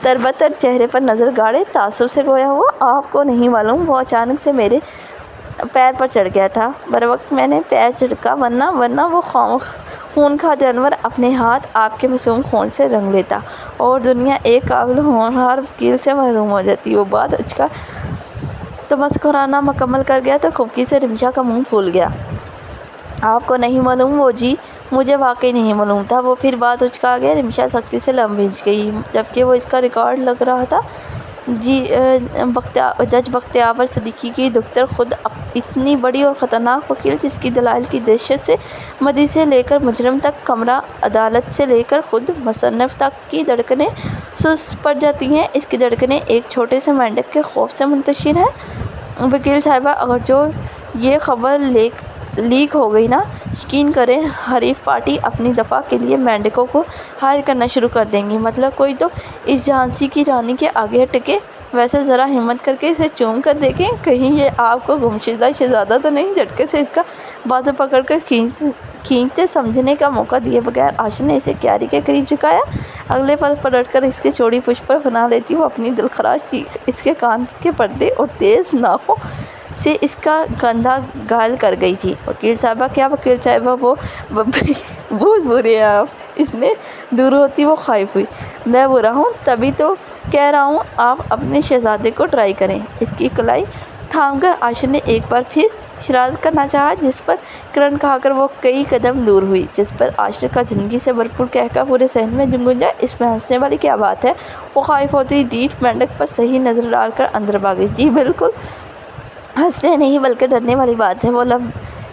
تربتر چہرے پر نظر گاڑے تعصب سے گویا ہوا، آپ کو نہیں معلوم وہ اچانک سے میرے پیر پر چڑھ گیا تھا۔ بروقت میں نے پیر جھٹکا، ورنہ وہ خونخوار جانور اپنے ہاتھ آپ کے معصوم خون سے رنگ لیتا اور دنیا ایک قابل ہونہار وکیل سے محروم ہو جاتی۔ وہ بات اچکا تمسخرانہ مکمل کر گیا تو خفگی سے رمشا کا منہ پھول گیا۔ آپ کو نہیں معلوم؟ وہ جی مجھے واقعی نہیں معلوم تھا۔ وہ پھر بات اچکا گیا۔ رمشا سختی سے لم بھیج گئی، جبکہ وہ اس کا ریکارڈ لگ رہا تھا۔ جج بختیور صدیقی کی دختر، خود اتنی بڑی اور خطرناک وکیل، جس کی دلائل کی دہشت سے مدعی سے لے کر مجرم تک، کمرہ عدالت سے لے کر خود مصنف تک کی دھڑکنیں سست پڑ جاتی ہیں، اس کی دھڑکنیں ایک چھوٹے سے مینڈک کے خوف سے منتشر ہیں۔ وکیل صاحبہ، اگر جو یہ خبر لیک ہو گئی نا، یقین کریں حریف پارٹی اپنی دفاع کے لیے مینڈکوں کو ہائر کرنا شروع کر دیں گی۔ مطلب کوئی تو اس جھانسی کی رانی کے آگے ٹکے۔ ویسے ذرا ہمت کر کے اسے چوم کر دیکھیں، کہیں یہ آپ کو گمشدہ شہزادہ تو نہیں؟ جھٹکے سے اس کا بازو پکڑ کر کھینچتے سمجھنے کا موقع دیے بغیر عاشر نے اسے کیاری کے قریب جھکایا۔ اگلے پل پلٹ کر اس کے چوڑی پشت پر پناہ لیتی وہ اپنی دلخراش چیخ اس کے کان کے پردے اور تیز ناخوں سے اس کا کندھا گھائل کر گئی تھی۔ وکیل صاحبہ، کیا وکیل صاحبہ؟ وہ بہت برے ہیں آپ۔ اس نے دور ہوتی وہ خائف ہوئی۔ میں برا ہوں؟ تبھی تو کہہ رہا ہوں آپ اپنے شہزادے کو ٹرائی کریں۔ اس کی کلائی تھام کر عاشر نے ایک بار پھر شرارت کرنا چاہا، جس پر کرن کھا کر وہ کئی قدم دور ہوئی، جس پر عاشر کا زندگی سے بھرپور قہقہ پورے صحن میں گونجا۔ اس میں ہنسنے والی کیا بات ہے؟ وہ خائف ہوتی ڈیٹھ مینڈک پر صحیح نظر ڈال کر اندر بھاگی۔ جی بالکل، ہنسنے نہیں بلکہ ڈرنے والی بات ہے۔ وہ لب